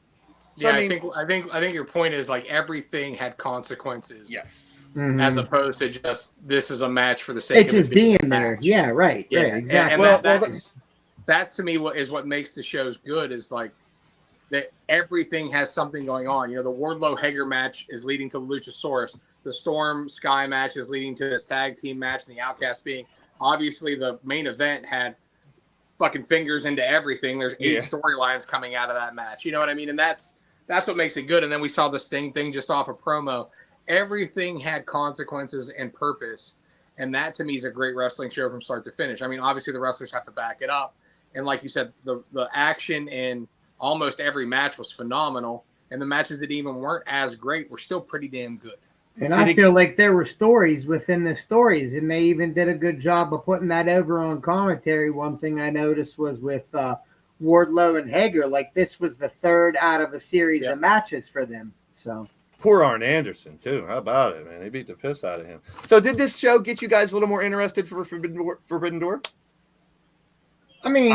So, yeah, I think your point is like everything had consequences. Yes. Mm-hmm. As opposed to just this is a match for the sake of just being there. Match. Yeah, right. Yeah. Right, exactly. And that's to me what makes the shows good is like that everything has something going on. You know, the Wardlow Hager match is leading to Luchasaurus. The Storm Sky match is leading to this tag team match, and the Outcast being obviously the main event had fucking fingers into everything. There's 8 storylines coming out of that match. You know what I mean? And that's what makes it good. And then we saw the Sting thing just off a promo. Everything had consequences and purpose. And that to me is a great wrestling show from start to finish. I mean, obviously the wrestlers have to back it up. And like you said, the action in almost every match was phenomenal. And the matches that even weren't as great were still pretty damn good. And I feel like there were stories within the stories, and they even did a good job of putting that over on commentary. One thing I noticed was with Wardlow and Hager, like this was the third out of a series of matches for them. So poor Arn Anderson too. How about it, man? They beat the piss out of him. So did this show get you guys a little more interested for Forbidden Door? I mean,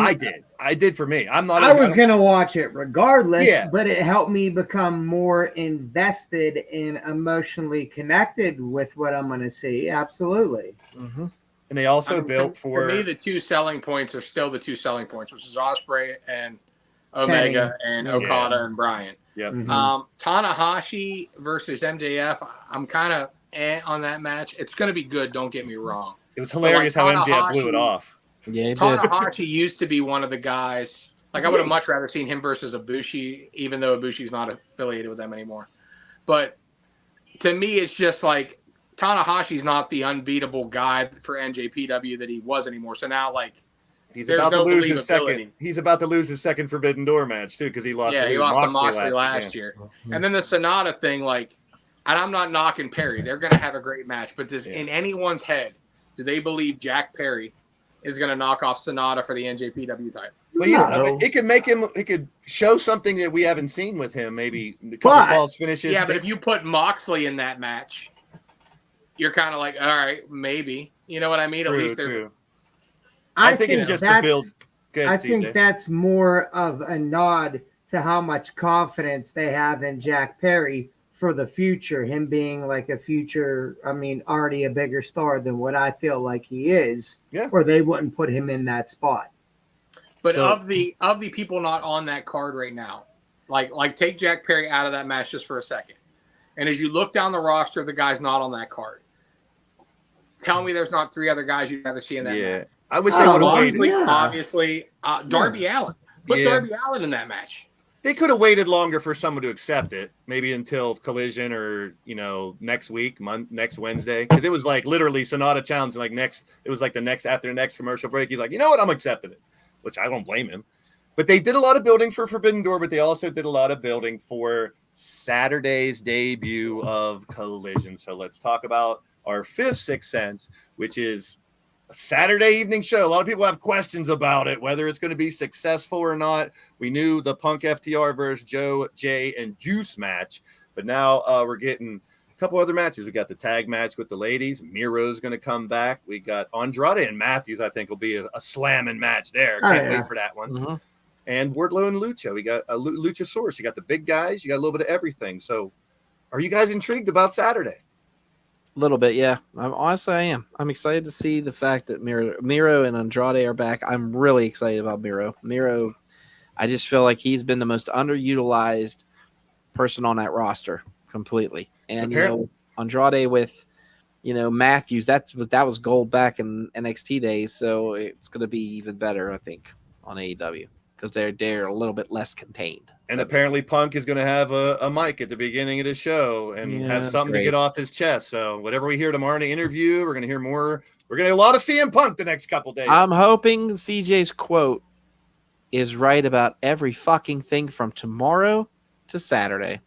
I did for me. I was going to watch it regardless, but it helped me become more invested and emotionally connected with what I'm going to see. Absolutely. Mm-hmm. And they also built for me, the 2 selling points are still the 2 selling points, which is Ospreay and Omega and Okada and Bryan. Yep. Mm-hmm. Tanahashi versus MJF. I'm kind of on that match. It's going to be good. Don't get me wrong. It was hilarious how MJF blew it off. Yeah, Tanahashi used to be one of the guys. Like I would have much rather seen him versus Ibushi, even though Ibushi's not affiliated with them anymore. But to me, it's just like Tanahashi's not the unbeatable guy for NJPW that he was anymore. So now, like, he's about to lose his second. He's about to lose his second Forbidden Door match too because he lost. Yeah, he lost to Moxley last year. And then the Sonata thing, like, and I'm not knocking Perry. They're going to have a great match, but in anyone's head, do they believe Jack Perry is going to knock off Sonata for the NJPW title? Well, you know, it could make him. It could show something that we haven't seen with him. Maybe a couple false finishes. Yeah, but if you put Moxley in that match, you're kind of like, all right, maybe. You know what I mean? True, at least true. I think it's just to build. I think that's more of a nod to how much confidence they have in Jack Perry for the future, him being like a future, I mean, already a bigger star than what I feel like he is, or they wouldn't put him in that spot. But of the people not on that card right now, like take Jack Perry out of that match just for a second. And as you look down the roster of the guys not on that card, tell me there's not 3 other guys you'd rather see in that match. I would say obviously, Darby Allin. Put Darby Allin in that match. They could have waited longer for someone to accept it, maybe until Collision or next week, next Wednesday, because it was like literally Sonata challenge. It was like the next after the next commercial break. He's like, you know what, I'm accepting it, which I don't blame him. But they did a lot of building for Forbidden Door, but they also did a lot of building for Saturday's debut of Collision. So let's talk about our 5th Sixth Sense, which is a Saturday evening show. A lot of people have questions about it, whether it's going to be successful or not. We knew the Punk FTR versus Joe, Jay, and Juice match, but now we're getting a couple other matches. We got the tag match with the ladies. Miro's going to come back. We got Andrade and Matthews. I think will be a slamming match there. Can't wait for that one. Mm-hmm. And Wardlow and Lucha. We got a Luchasaurus. You got the big guys. You got a little bit of everything. So are you guys intrigued about Saturday? A little bit, yeah. Honestly, I am. I'm excited to see the fact that Miro and Andrade are back. I'm really excited about Miro. Miro, I just feel like he's been the most underutilized person on that roster completely. And Andrade with Matthews, that was gold back in NXT days. So it's going to be even better, I think, on AEW. Because they're a little bit less contained. And apparently Punk is going to have a mic at the beginning of the show and have something to get off his chest. So whatever we hear tomorrow in the interview, we're going to hear more. We're going to hear a lot of CM Punk the next couple days. I'm hoping CJ's quote is right about every fucking thing from tomorrow to Saturday.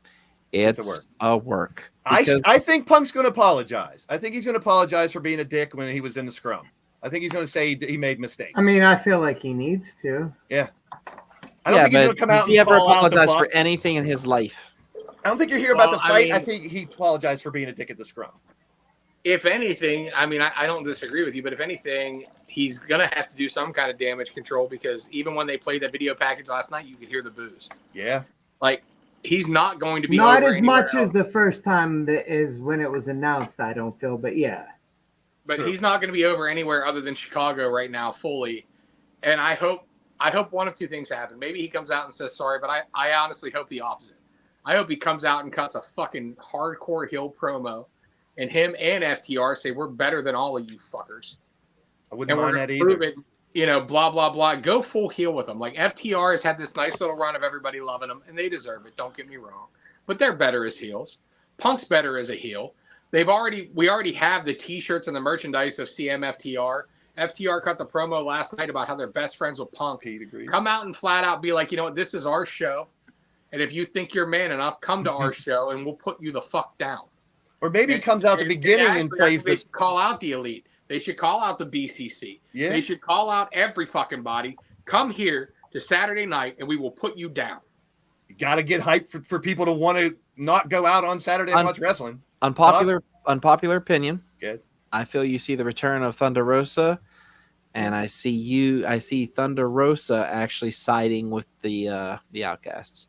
It's a work. I think Punk's going to apologize. I think he's going to apologize for being a dick when he was in the scrum. I think he's going to say he made mistakes. I mean, I feel like he needs to. Yeah. I don't think he's going to come out and ever apologize for anything in his life. I don't think you're here about the fight. I think he apologized for being a dick at the scrum. If anything, I mean, I don't disagree with you, but if anything, he's going to have to do some kind of damage control because even when they played that video package last night, you could hear the boos. Yeah. Like, he's not going to be not as much as the first time that is when it was announced, I don't feel, but yeah. But he's not going to be over anywhere other than Chicago right now fully. And I hope one of 2 things happen. Maybe he comes out and says sorry, but I honestly hope the opposite. I hope he comes out and cuts a fucking hardcore heel promo, and him and FTR say we're better than all of you fuckers. I wouldn't mind that either. It, blah blah blah. Go full heel with them. Like FTR has had this nice little run of everybody loving them, and they deserve it. Don't get me wrong, but they're better as heels. Punk's better as a heel. We already have the T-shirts and the merchandise of CMFTR. FTR cut the promo last night about how they're best friends with Punk. Come out and flat out be like, you know what, this is our show. And if you think you're man enough, come to our show and we'll put you the fuck down. Or maybe he comes out the beginning and plays They should call out the Elite. They should call out the BCC. Yeah. They should call out every fucking body. Come here to Saturday night and we will put you down. You got to get hyped for people to want to not go out on Saturday and watch wrestling. Unpopular opinion. Good. I feel you see the return of Thunder Rosa, and I see Thunder Rosa actually siding with the Outcasts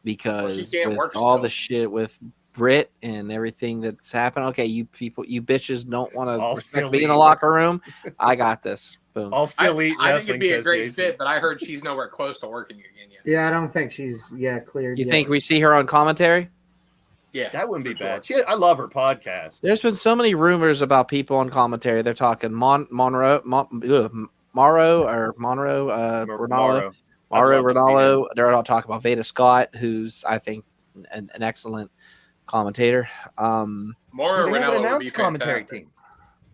because with all the shit with Britt and everything that's happened. Okay, you bitches don't want to respect me in the locker room. I got this. Boom. All Philly I think it'd be a great fit, but I heard she's nowhere close to working again yet. Yeah, I don't think she's cleared. You think we see her on commentary? Yeah, that wouldn't be bad. I love her podcast. There's been so many rumors about people on commentary. They're talking Mauro Ronaldo. They're all talking about Veda Scott, who's I think an excellent commentator. Mauro they haven't announced commentary team.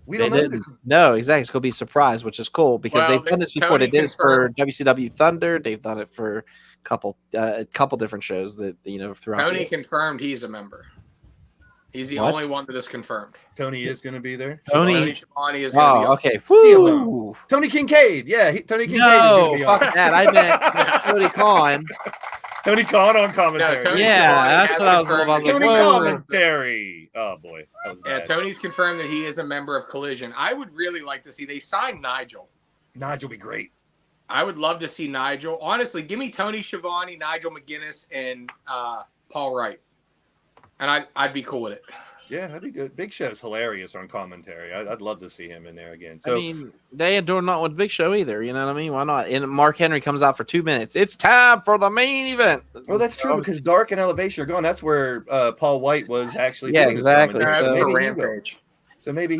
We don't know. No, exactly. It's going to be a surprise, which is cool because they've done this before. They did this for WCW Thunder. They've done it for a couple different shows that throughout. Tony confirmed he's a member. He's the only one that is confirmed. Tony is going to be there. Tony Schiavone is going to be. Okay. Woo. Tony Kincaid. Yeah, Tony Kincaid. No, is fuck that. I meant Tony Khan. Tony Khan on commentary. No, that's what I was about. Tony commentary. Oh boy, that was bad. Yeah, Tony's confirmed that he is a member of Collision. I would really like to see they sign Nigel. Nigel would be great. I would love to see Nigel. Honestly, give me Tony Schiavone, Nigel McGuinness, and Paul Wright, and I'd be cool with it. Yeah, that'd be good. Big Show's hilarious on commentary. I'd love to see him in there again. So I mean, they adore not with Big Show either. You know what I mean? Why not? And Mark Henry comes out for 2 minutes. It's time for the main event. Well, that's true because Dark and Elevation are gone. That's where Paul White was actually. Yeah, exactly. So maybe Rampage. Maybe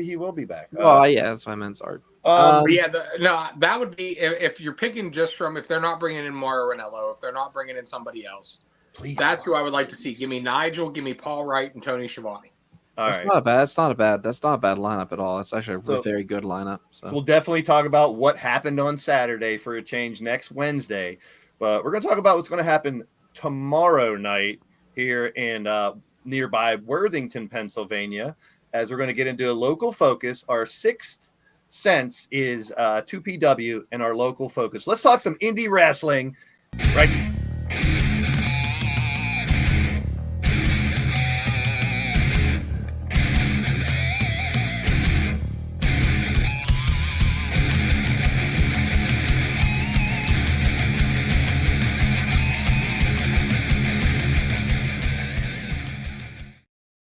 he will be back. Well, yeah, that's what I meant. Sorry. That would be if you're picking just from if they're not bringing in Mauro Ranallo, if they're not bringing in somebody else. Please, that's who I would like to see. Give me Nigel, give me Paul Wright, and Tony Schiavone. That's not a bad lineup at all. It's actually a very good lineup. So we'll definitely talk about what happened on Saturday for a change next Wednesday, but we're going to talk about what's going to happen tomorrow night here in nearby Worthington, Pennsylvania, as we're going to get into a local focus. Our sixth sense is 2PW and our local focus. Let's talk some indie wrestling right now.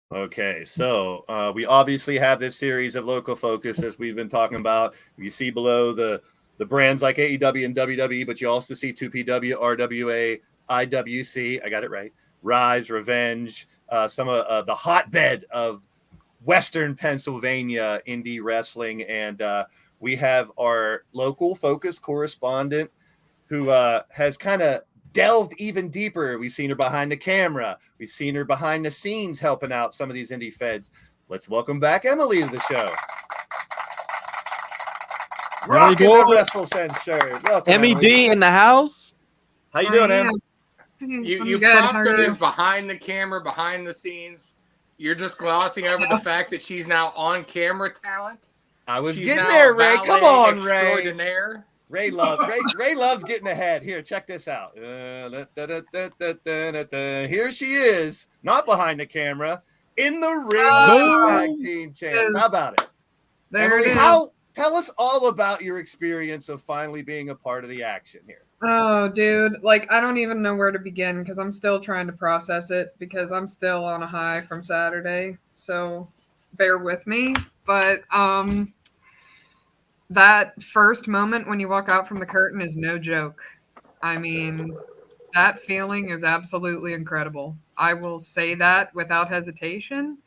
Okay, so we obviously have this series of local focus as we've been talking about. You see below the brands like AEW and WWE, but you also see 2PW, RWA, IWC. I got it right. Ryse, Revenge, some of the hotbed of Western Pennsylvania indie wrestling, and we have our local focus correspondent who has kind of delved even deeper. We've seen her behind the camera. We've seen her behind the scenes helping out some of these indie feds. Let's welcome back Emily to the show. Rocking the WrestleSense shirt. Welcome, MED in the house. How you doing, Em? You prompted is behind the camera, behind the scenes. You're just glossing over the fact that she's now on camera talent. I was getting there, Ray. Come on, Ray. Ray loves getting ahead. Here, check this out. Here she is, not behind the camera, in the ring. Tag team champs. How about it? There Emily, it is. Tell us all about your experience of finally being a part of the action here. Oh, dude. Like, I don't even know where to begin because I'm still trying to process it because I'm still on a high from Saturday. So bear with me. But, that first moment when you walk out from the curtain is no joke. I mean, that feeling is absolutely incredible. I will say that without hesitation.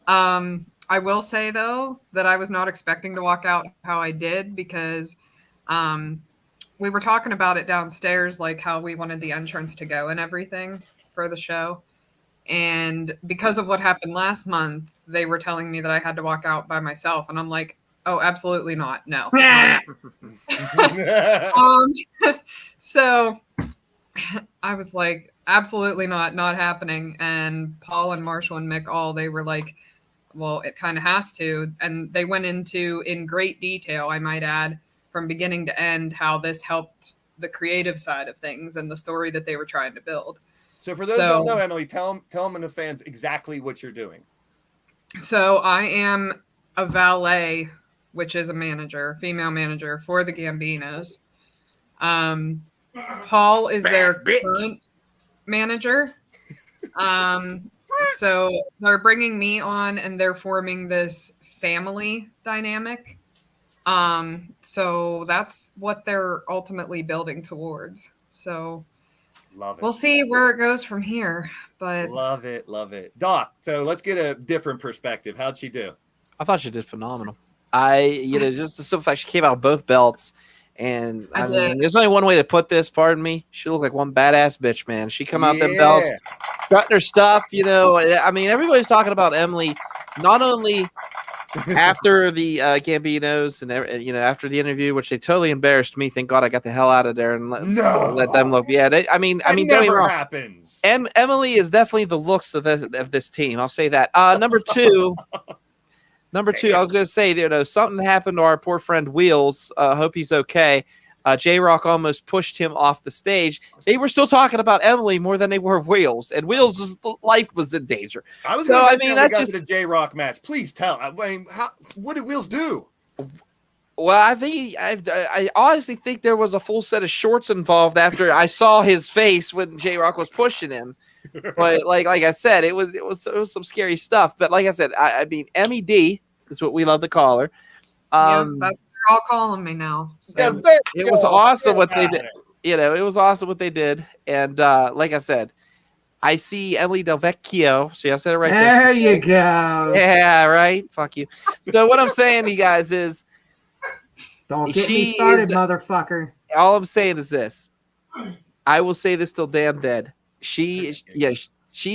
I will say, though, that I was not expecting to walk out how I did because we were talking about it downstairs, like how we wanted the entrance to go and everything for the show. And because of what happened last month, they were telling me that I had to walk out by myself. And I'm like, oh, absolutely not. No. So I was like, absolutely not happening. And Paul and Marshall and Mick they were like, well, it kind of has to. And they went into, in great detail, I might add, from beginning to end, how this helped the creative side of things and the story that they were trying to build. So for those who don't know, Emily, tell them and the fans exactly what you're doing. So I am a valet, which is a manager, female manager for the Gambinos. Paul is their current manager. So they're bringing me on and they're forming this family dynamic. So that's what they're ultimately building towards. So love it. We'll see where it goes from here, but love it. Doc, so let's get a different perspective. How'd she do? I thought she did phenomenal. Just the simple fact she came out with both belts. And I mean, there's only one way to put this, pardon me. She looked like one badass bitch, man. She come out them belts, strutting her stuff, I mean, everybody's talking about Emily, not only after the Gambinos and after the interview, which they totally embarrassed me. Thank God I got the hell out of there and let them look. Yeah, I mean, don't get me wrong. Happens. Emily is definitely the looks of this team. I'll say that. Number two, I was going to say, something happened to our poor friend Wheels. Hope he's okay. J-Rock almost pushed him off the stage. They were still talking about Emily more than they were Wheels, and Wheels' life was in danger. I was going to that's just the J-Rock match. Please tell. I mean, what did Wheels do? Well, I honestly think there was a full set of shorts involved after I saw his face when J-Rock was pushing him. But like I said, it was some scary stuff. But like I said, I mean, MED is what we love to call her. Yeah, that's what you're all calling me now. So. It was awesome what they did. You know, it was awesome what they did. And like I said, I see Emily Del Vecchio. See, I said it right there. There you go. Yeah, right. Fuck you. So what I'm saying to you guys is, don't get me started, motherfucker. All I'm saying is this. I will say this till damn dead. She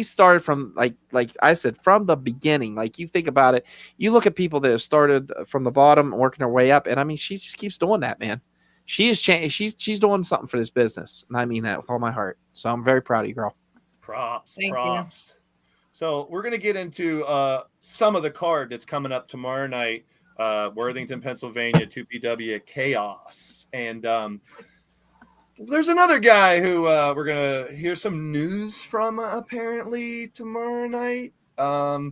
started from like I said, from the beginning. Like, you think about it, you look at people that have started from the bottom, working their way up, and I mean, she just keeps doing that, man. She is changed. She's doing something for this business, and I mean that with all my heart. So I'm very proud of you, girl. Props. Thank you. So we're gonna get into some of the card that's coming up tomorrow night, Worthington, Pennsylvania, 2PW Chaos, and there's another guy who we're gonna hear some news from apparently tomorrow night.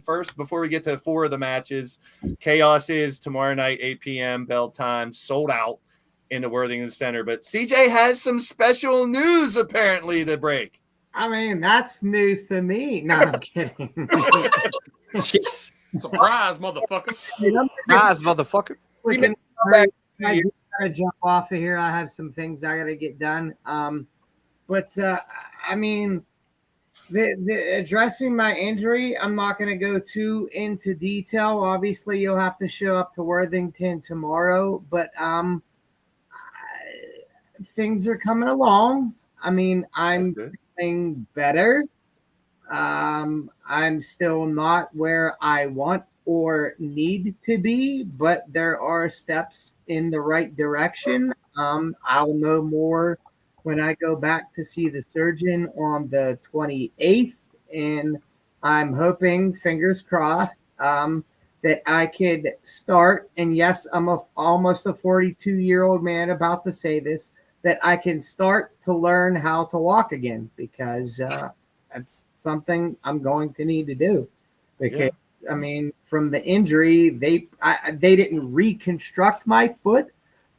First, before we get to 4 of the matches, Chaos is tomorrow night, 8 p.m. bell time, sold out in the Worthington Center. But CJ has some special news apparently to break. I mean, that's news to me. No, I'm kidding. Jeez. Surprise, motherfucker. Surprise, motherfucker. I do gotta jump off of here. I have some things I gotta get done. But I mean, the addressing my injury, I'm not gonna go too into detail. Obviously, you'll have to show up to Worthington tomorrow, but things are coming along. I mean, I'm feeling better. I'm still not where I want or need to be, but there are steps in the right direction. I'll know more when I go back to see the surgeon on the 28th, and I'm hoping, fingers crossed, that I could start, and yes, I'm almost a 42-year-old man about to say this, that I can start to learn how to walk again, because that's something I'm going to need to do. Because I mean, from the injury, they didn't reconstruct my foot,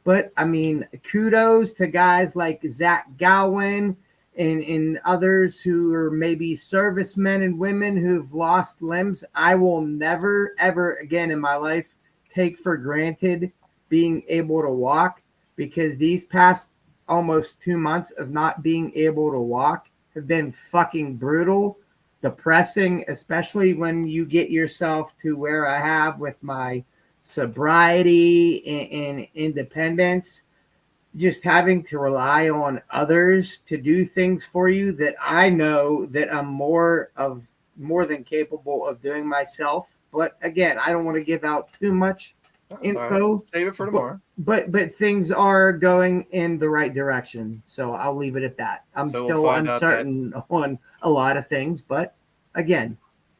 but I mean, kudos to guys like Zach Gowen and others who are maybe servicemen and women who've lost limbs. I will never, ever again in my life take for granted being able to walk, because these past almost 2 months of not being able to walk have been fucking brutal, depressing, especially when you get yourself to where I have with my sobriety and independence, just having to rely on others to do things for you that I know that I'm more than capable of doing myself. But again, I don't want to give out too much info. Save it for tomorrow. But things are going in the right direction, so I'll leave it at that. I'm still uncertain on a lot of things, but again,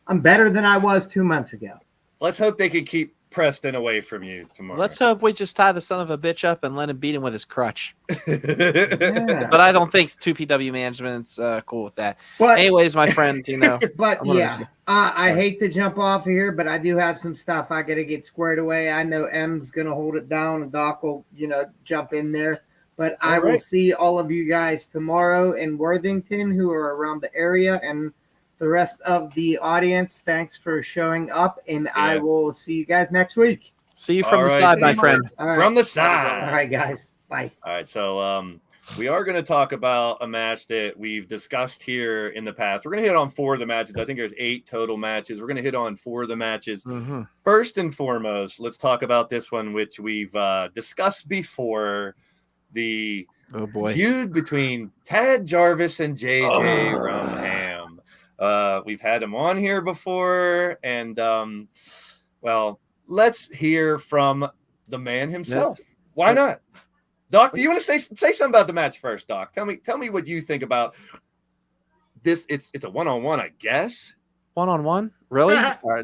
I'm better than I was 2 months ago. Let's hope they can keep Preston away from you tomorrow. Let's hope we just tie the son of a bitch up and let him beat him with his crutch. But I don't think 2PW management's cool with that. But anyways, my friend, you know. But yeah, I hate to jump off of here, but I do have some stuff I got to get squared away. I know M's going to hold it down and Doc will, jump in there. But I will see all of you guys tomorrow in Worthington who are around the area, and the rest of the audience, thanks for showing up, and I will see you guys next week. See you from the side, my friend. From the side. All right, guys. Bye. All right, so we are going to talk about a match that we've discussed here in the past. We're going to hit on 4 of the matches. I think there's 8 total matches. We're going to hit on 4 of the matches. Mm-hmm. First and foremost, let's talk about this one, which we've discussed before, the feud between Tad Jarvis and JJ Rumham. We've had him on here before, and let's hear from the man himself. Why not? Doc, do you want to say something about the match first, Doc? Tell me what you think about this. It's a one-on-one, I guess. One-on-one? Really? Are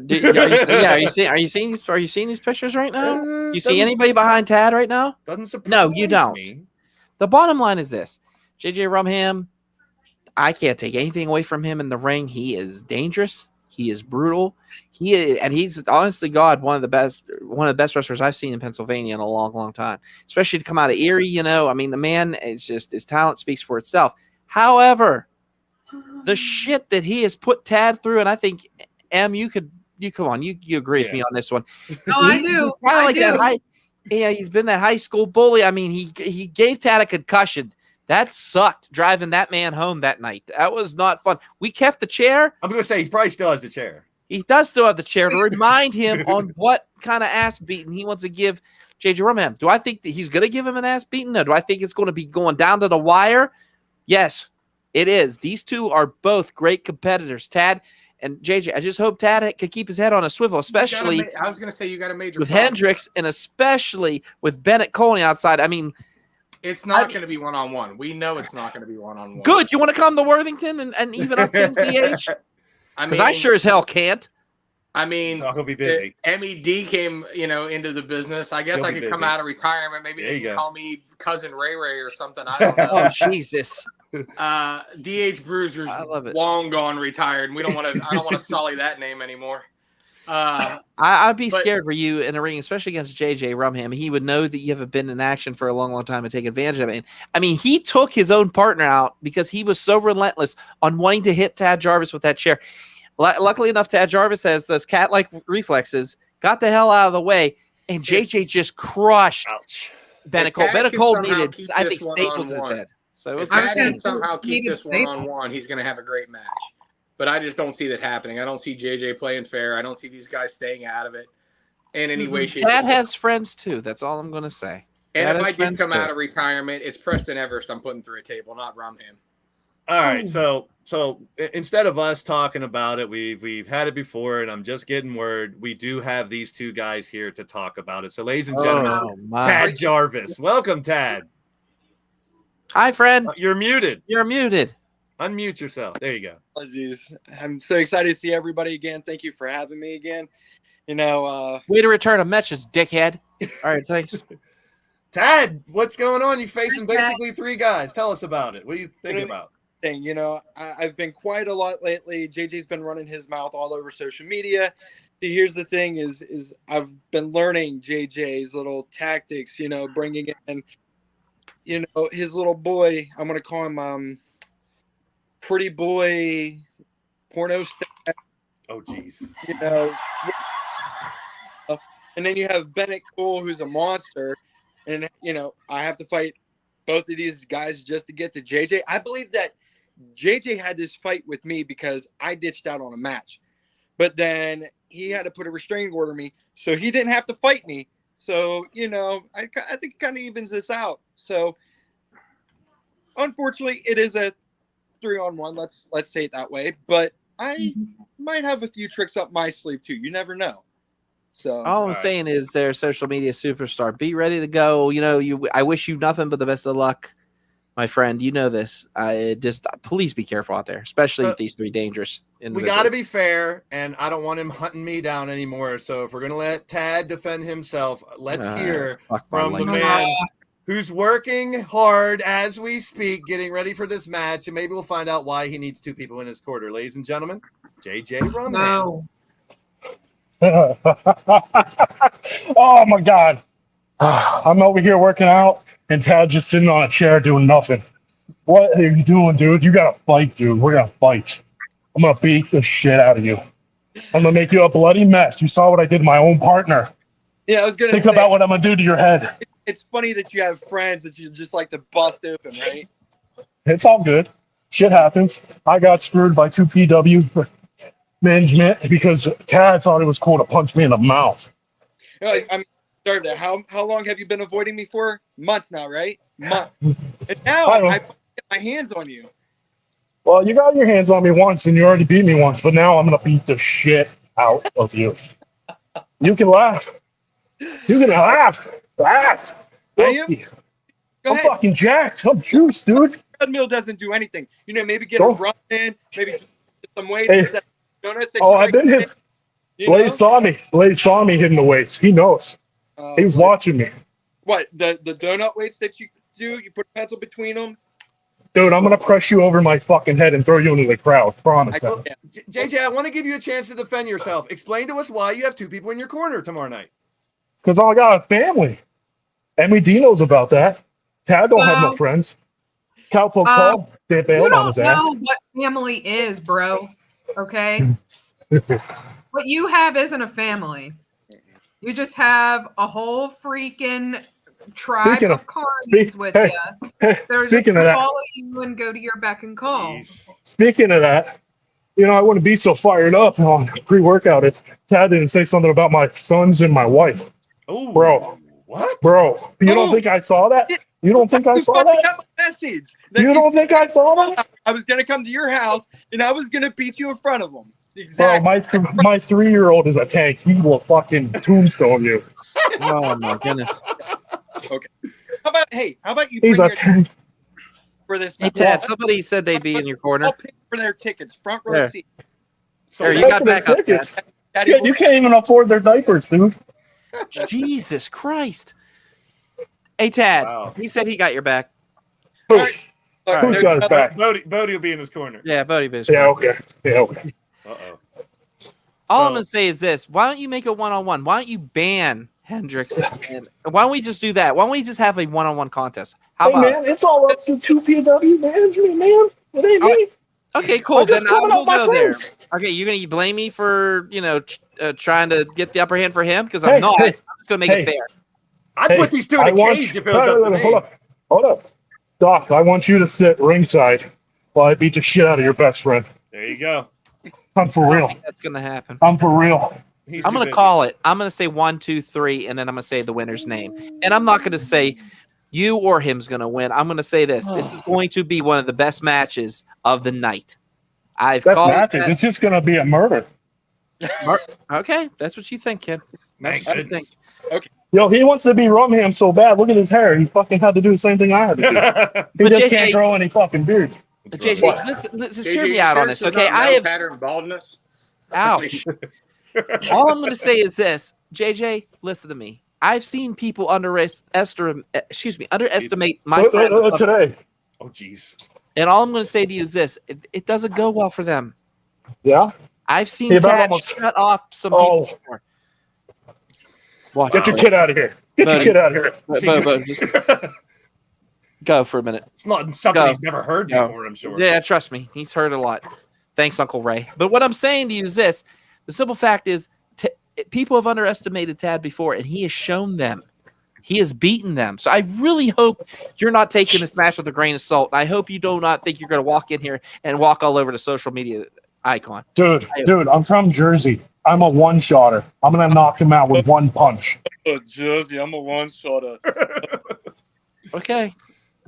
you seeing these pictures right now? You see anybody behind Tad right now? Doesn't surprise No, you don't. me. The bottom line is this: JJ Rumham, I can't take anything away from him in the ring. He is dangerous. He is brutal. He's honestly, God, one of the best wrestlers I've seen in Pennsylvania in a long, long time. Especially to come out of Erie, I mean, the man is just, his talent speaks for itself. However, the shit that he has put Tad through, and I think you come on, you agree with me on this one. No, I do. He's kind of like that high. Yeah, he's been that high school bully. I mean, he gave Tad a concussion. That sucked, driving that man home that night. That was not fun. We kept the chair. I'm going to say he probably still has the chair. He does still have the chair to remind him on what kind of ass beating he wants to give JJ Rumham. Do I think that he's going to give him an ass beating? No. Do I think it's going to be going down to the wire? Yes, it is. These two are both great competitors, Tad and JJ. I just hope Tad can keep his head on a swivel, especially I was going to say you got a major with problem. Hendricks and especially with Bennett Cole on the outside. I mean, it's not going to be one-on-one. We know it's not going to be one-on-one. Good. You want to come to Worthington and even up Tim's DH? Because I sure as hell can't. I mean, he'll be busy. MED came, into the business. I guess I could come out of retirement. Maybe they can call me Cousin Ray Ray or something. I don't know. Oh, Jesus. DH Bruiser's long gone retired, and I don't want to sully that name anymore. I'd be scared for you in a ring, especially against JJ Rumham. He would know that you haven't been in action for a long, long time and take advantage of it. I mean, he took his own partner out because he was so relentless on wanting to hit Tad Jarvis with that chair. Luckily enough, Tad Jarvis has those cat-like reflexes, got the hell out of the way, and JJ just crushed Bennett Cole. Bennett Cole needed, I think, staples in his head. So if Tad can somehow keep this one-on-one, he's going to have a great match. But I just don't see that happening. I don't see JJ playing fair. I don't see these guys staying out of it in any way, shape, Tad has friends, too. That's all I'm going to say. And if I did come out of retirement, it's Preston Everest I'm putting through a table, not Rumham. All right, so instead of us talking about it, we've had it before, and I'm just getting word we do have these two guys here to talk about it. So, ladies and gentlemen, Tad Jarvis, welcome, Tad. Hi, friend. You're muted. You're muted. Unmute yourself. There you go. Apologies. I'm so excited to see everybody again. Thank you for having me again. Way to return a message, dickhead. All right, thanks. Tad, what's going on? You're facing basically three guys. Tell us about it. What are you thinking about? I've been quiet a lot lately. JJ's been running his mouth all over social media. See, here's the thing is I've been learning JJ's little tactics, bringing in, his little boy, I'm going to call him pretty boy porno star. Oh, geez. And then you have Bennett Cole, who's a monster. And, I have to fight both of these guys just to get to JJ. I believe that JJ had this fight with me because I ditched out on a match. But then he had to put a restraining order on me, so he didn't have to fight me. So, I think it kind of evens this out. So, unfortunately, it is a 3-on-1. Let's say it that way. But I might have a few tricks up my sleeve, too. You never know. So all I'm saying is they're a social media superstar. Be ready to go. I wish you nothing but the best of luck, my friend. You know this. Please be careful out there, especially with these three dangerous individuals. We got to be fair, and I don't want him hunting me down anymore. So if we're going to let Tad defend himself, let's hear from the man who's working hard as we speak, getting ready for this match, and maybe we'll find out why he needs two people in his corner. Ladies and gentlemen, JJ Rumham. No. Oh my God. I'm over here working out and Tad's just sitting on a chair doing nothing. What are you doing, dude? You gotta fight, dude. We're gonna fight. I'm gonna beat the shit out of you. I'm gonna make you a bloody mess. You saw what I did to my own partner. Yeah, I was gonna think about what I'm gonna do to your head. It's funny that you have friends that you just like to bust open, right? It's all good. Shit happens. I got screwed by 2PW management because Tad thought it was cool to punch me in the mouth. Sorry there. How long have you been avoiding me for? Months now, right? Months. And now I get my hands on you. Well, you got your hands on me once and you already beat me once, but now I'm gonna beat the shit out of you. You can laugh. You can laugh. Laugh. I'm fucking jacked. I'm juiced, dude. Treadmill doesn't do anything. Maybe get a run in, maybe some weights. Hey. I've been hit. Blaze saw me. Blaze saw me hitting the weights. He knows. He was watching me. What, the donut weights that you do? You put a pencil between them? Dude, I'm going to press you over my fucking head and throw you into the crowd. Promise that. JJ, I want to give you a chance to defend yourself. Explain to us why you have two people in your corner tomorrow night. Because I got a family. MED knows about that. Tad don't have no friends. Cowpoke Paul, You don't know what family is, bro. Okay? What you have isn't a family. You just have a whole freaking tribe of carnies with you. They're just going to follow you and go to your beck and call. Speaking of that, I wouldn't be so fired up on pre-workout if Tad didn't say something about my sons and my wife. Oh, bro. What? Bro, you don't think I saw that? You don't think I saw that? Message. You don't think I saw that? I was going to come to your house, and I was going to beat you in front of them. Exactly. Bro, my 3-year-old is a tank. He will fucking tombstone you. Oh, my goodness. Okay. How about you He's bring a tank. For this Hey, Tad, somebody said they'd be in your corner. I'll pay for their tickets, front row seat. So you got back up, Tad. You can't even afford their diapers, dude. Jesus Christ. Hey, Tad, he said he got your back. Who's got his back? Bodie will be in his corner. Yeah, Bodie be. Yeah, okay. Uh-oh. All I'm going to say is this. Why don't you make a one-on-one? Why don't you ban Hendricks? And why don't we just do that? Why don't we just have a one-on-one contest? How about man, it's all up to 2PW management, man. It ain't me. Okay, cool. Then I will go there. Okay, you're going to blame me for, trying to get the upper hand for him? Because I'm not. I'm just going to make it fair. I'd put these two in a cage if it was up to me. Hold up. Doc, I want you to sit ringside while I beat the shit out of your best friend. There you go. I'm for real. That's going to happen. I'm for real. I'm going to call it. I'm going to say 1, 2, 3, and then I'm going to say the winner's name. And I'm not going to say you or him's going to win. I'm going to say this. This is going to be one of the best matches of the night. Best matches. It's just going to be a murder. Okay, that's what you think, kid. That's what you think. Okay. Yo, he wants to be Rumham so bad. Look at his hair. He fucking had to do the same thing I had to do. He just can't grow any fucking beard. JJ, listen, just hear me out on this, okay? I have pattern baldness. Ouch. All I'm going to say is this, JJ. Listen to me. I've seen people underestimate my friend today. Oh, jeez. And all I'm going to say to you is this: it doesn't go well for them. Yeah. I've seen Tad shut off some people before. Get your kid out of here. Get your kid out of here. Just go for a minute. It's not something he's never heard before, I'm sure. Yeah, trust me. He's heard a lot. Thanks, Uncle Ray. But what I'm saying to you is this. The simple fact is people have underestimated Tad before, and he has shown them. He has beaten them. So I really hope you're not taking this match with a grain of salt. And I hope you do not think you're going to walk in here and walk all over the social media icon. Dude, I'm from Jersey. I'm a one-shotter. I'm going to knock him out with one punch. Oh, Jersey, I'm a one-shotter. Okay.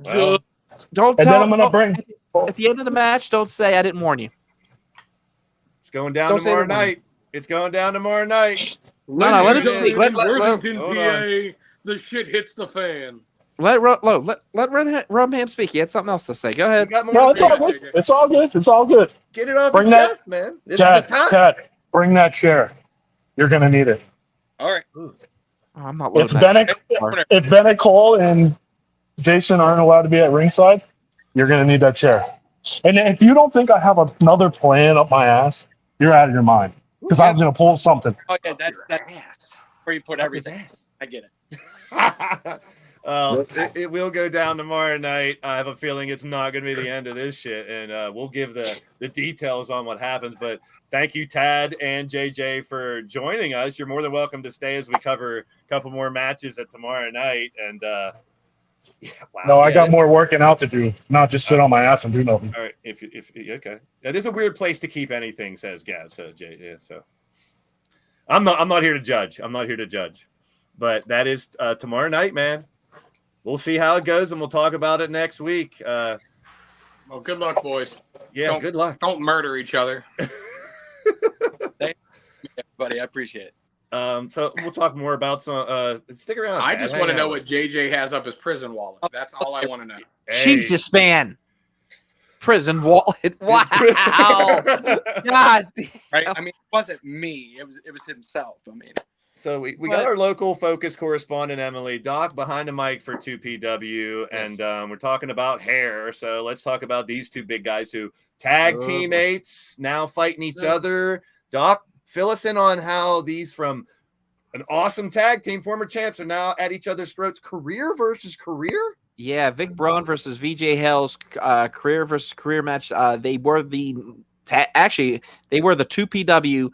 Well, don't and tell. then I'm gonna bring at the end of the match. Don't say I didn't warn you. It's going down tomorrow night. It's going down tomorrow night. No, let it speak. Let Worthington, PA. The shit hits the fan. Let Rumham speak. He had something else to say. Go ahead. No, it's all good. It's all good. It's all good. Get it off your chest, man. This is the time. Tad, bring that chair. You're gonna need it. All right. Oh, I'm not. If Bennett Cole and Jason aren't allowed to be at ringside, you're going to need that chair. And if you don't think I have another plan up my ass, you're out of your mind. Because I'm going to pull something. Oh, yeah, that's where you put everything. I get it. It will go down tomorrow night. I have a feeling it's not going to be the end of this shit. And we'll give the details on what happens. But thank you, Tad and JJ, for joining us. You're more than welcome to stay as we cover a couple more matches at tomorrow night. And I got more working out to do, not just sit on my ass and do nothing. All right, if okay, that is a weird place to keep anything, says Gav. So so I'm not here to judge. But that is tomorrow night, man. We'll see how it goes, and we'll talk about it next week. Well, good luck, boys. Yeah, good luck. Don't murder each other. Thank you, everybody. I appreciate it. So we'll talk more about some. Stick around. I just want to know what JJ has up his prison wallet. That's all I want to know. Hey. Jesus, man. Prison wallet. Wow. God. Right. I mean, it wasn't me. It was himself. I mean. So we got our local focus correspondent, Emily Doc, behind the mic for 2PW, and we're talking about hair. So let's talk about these two big guys who tag teammates, now fighting each other. Doc, fill us in on how these from an awesome tag team, former champs, are now at each other's throats. Career versus career? Yeah, Vic Braun versus VJ Hell's career versus career match. They were the 2PW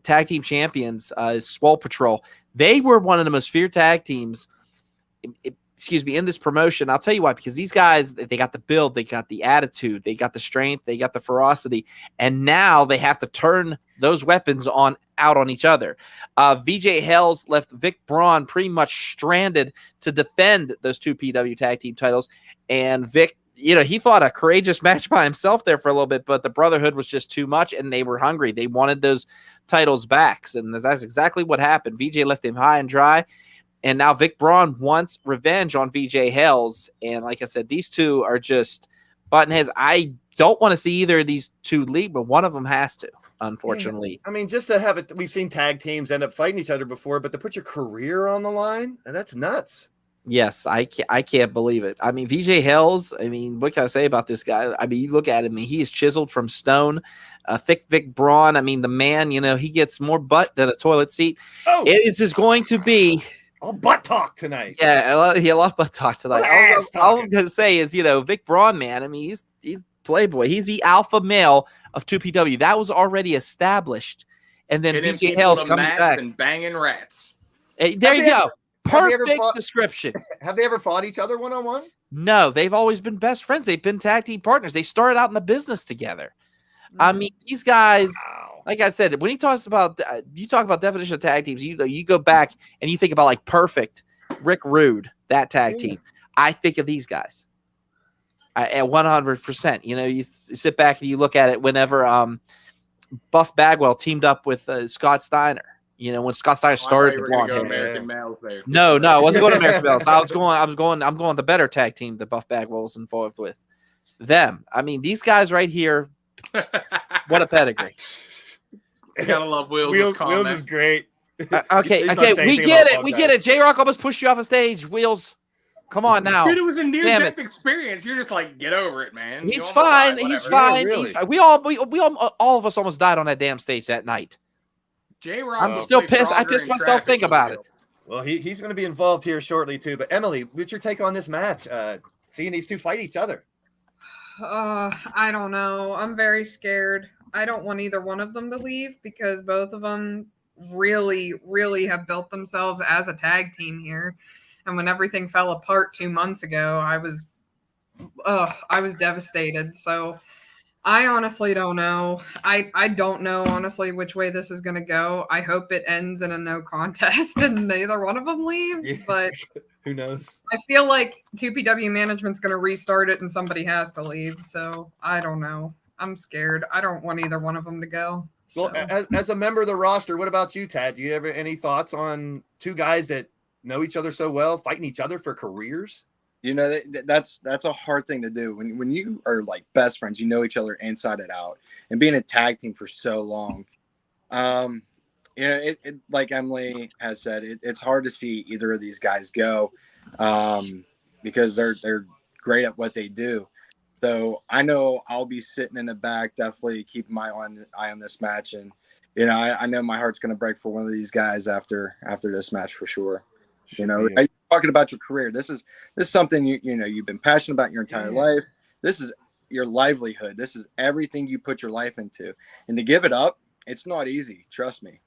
tag team champions, Swole Patrol. They were one of the most feared tag teams, in this promotion. I'll tell you why, because these guys, they got the build, they got the attitude, they got the strength, they got the ferocity, and now they have to turn those weapons out on each other. VJ Hells left Vic Braun pretty much stranded to defend those 2PW tag team titles, and Vic, he fought a courageous match by himself there for a little bit, but the Brotherhood was just too much, and they were hungry. They wanted those titles back, and that's exactly what happened. VJ left him high and dry, and now Vic Braun wants revenge on VJ Hells, and like I said, these two are just button heads. I don't want to see either of these two leave, but one of them has to, unfortunately. I mean, just to have it, we've seen tag teams end up fighting each other before, but to put your career on the line, that's nuts. Yes, I can't believe it. I mean, VJ Hells, what can I say about this guy? I mean, you look at him, he is chiseled from stone. Thick Vic Braun, the man, he gets more butt than a toilet seat. Oh! It is just going to be all butt talk tonight. Yeah, a lot of butt talk tonight. All I'm going to say is, Vic Braun, man, he's Playboy. He's the alpha male of 2PW. That was already established. And then VJ Hells coming back. And banging rats. Hey, there you go. Perfect description. Have they ever fought each other one-on-one? No, they've always been best friends. They've been tag team partners. They started out in the business together. These guys, like I said, when he talks about, you talk about definition of tag teams, you go back and you think about like Perfect, Rick Rude, that tag team. I think of these guys at 100%. You sit back and you look at it whenever Buff Bagwell teamed up with Scott Steiner. When Scott Steiner started the blonde hair. American Males there. No, I wasn't going to American Males. I'm going the better tag team that Buff Bagwell was involved with. Them. These guys right here. What a pedigree. You gotta love Wheels. Wheels is great. Okay. We get it. J-Rock almost pushed you off a stage. Wheels. Come on now. Dude, it was a near-death experience. You're just like, get over it, man. He's fine. He's fine. Really? He's fine. We all of us almost died on that damn stage that night. J-Rock. I'm still pissed. I pissed myself thinking about it. Well, he's going to be involved here shortly too. But Emily, what's your take on this match? Seeing these two fight each other. I don't know. I'm very scared. I don't want either one of them to leave because both of them really, really have built themselves as a tag team here. And when everything fell apart 2 months ago, I was devastated. So I honestly don't know. I don't know, honestly, which way this is going to go. I hope it ends in a no contest and neither one of them leaves, but who knows? I feel like 2PW management's going to restart it and somebody has to leave. So I don't know. I'm scared. I don't want either one of them to go. So. Well, as a member of the roster, what about you, Tad? Do you have any thoughts on two guys that know each other so well, fighting each other for careers? That's a hard thing to do when you are like best friends. You know each other inside and out, and being a tag team for so long. It like Emily has said, it's hard to see either of these guys go, because they're great at what they do. So I know I'll be sitting in the back, definitely keeping my eye on this match, and I know my heart's gonna break for one of these guys after this match for sure. Talking about your career, this is something you've been passionate about your entire life. This is your livelihood. This is everything you put your life into, and to give it up, it's not easy. Trust me.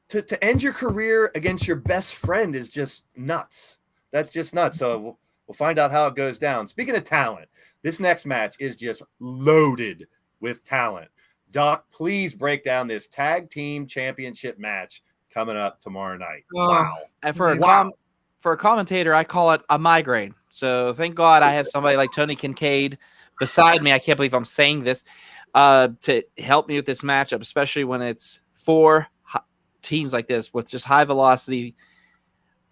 To end your career against your best friend is just nuts. That's just nuts. So we'll find out how it goes down. Speaking of talent, this next match is just loaded with talent. Doc, please break down this tag team championship match coming up tomorrow night. Wow. And for a commentator, I call it a migraine. So thank God I have somebody like Tony Kincaid beside me. I can't believe I'm saying this, to help me with this matchup, especially when it's 4 teams like this with just high velocity,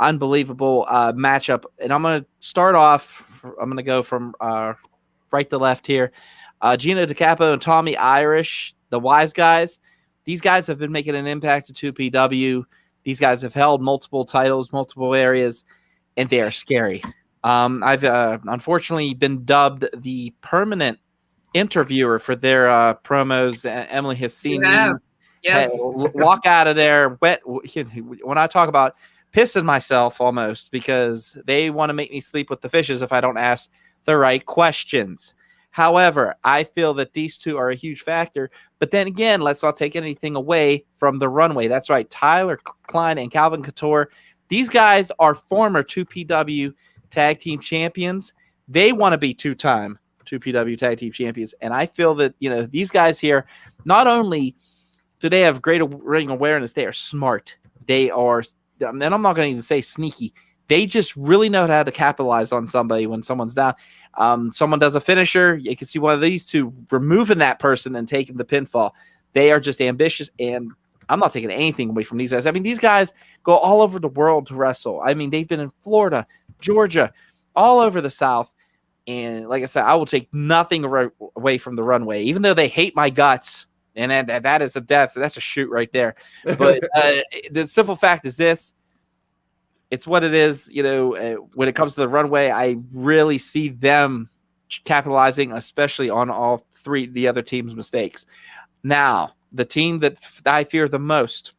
unbelievable matchup. And I'm going to start off. I'm going to go from right to left here. Gino DiCapo and Tommy Irish, the Wise Guys. These guys have been making an impact at 2PW. These guys have held multiple titles, multiple areas, and they are scary. I've unfortunately been dubbed the permanent interviewer for their promos. Emily has seen me Yes. walk out of there wet. When I talk about pissing myself almost because they want to make me sleep with the fishes if I don't ask the right questions. However, I feel that these two are a huge factor. But then again, let's not take anything away from the runway. That's right. Tyler Klein and Calvin Couture, these guys are former 2PW tag team champions. They want to be two-time 2PW tag team champions. And I feel that, these guys here, not only do they have great ring awareness, they are smart. They are, and I'm not going to even say sneaky. They just really know how to capitalize on somebody when someone's down. Someone does a finisher. You can see one of these two removing that person and taking the pinfall. They are just ambitious, and I'm not taking anything away from these guys. I mean, these guys go all over the world to wrestle. I mean, they've been in Florida, Georgia, all over the South. And like I said, I will take nothing away from the runway, even though they hate my guts. And that is a death. That's a shoot right there. But the simple fact is this. It's what it is. When it comes to the runway, I really see them capitalizing, especially on all three the other team's mistakes. Now, the team that I fear the most,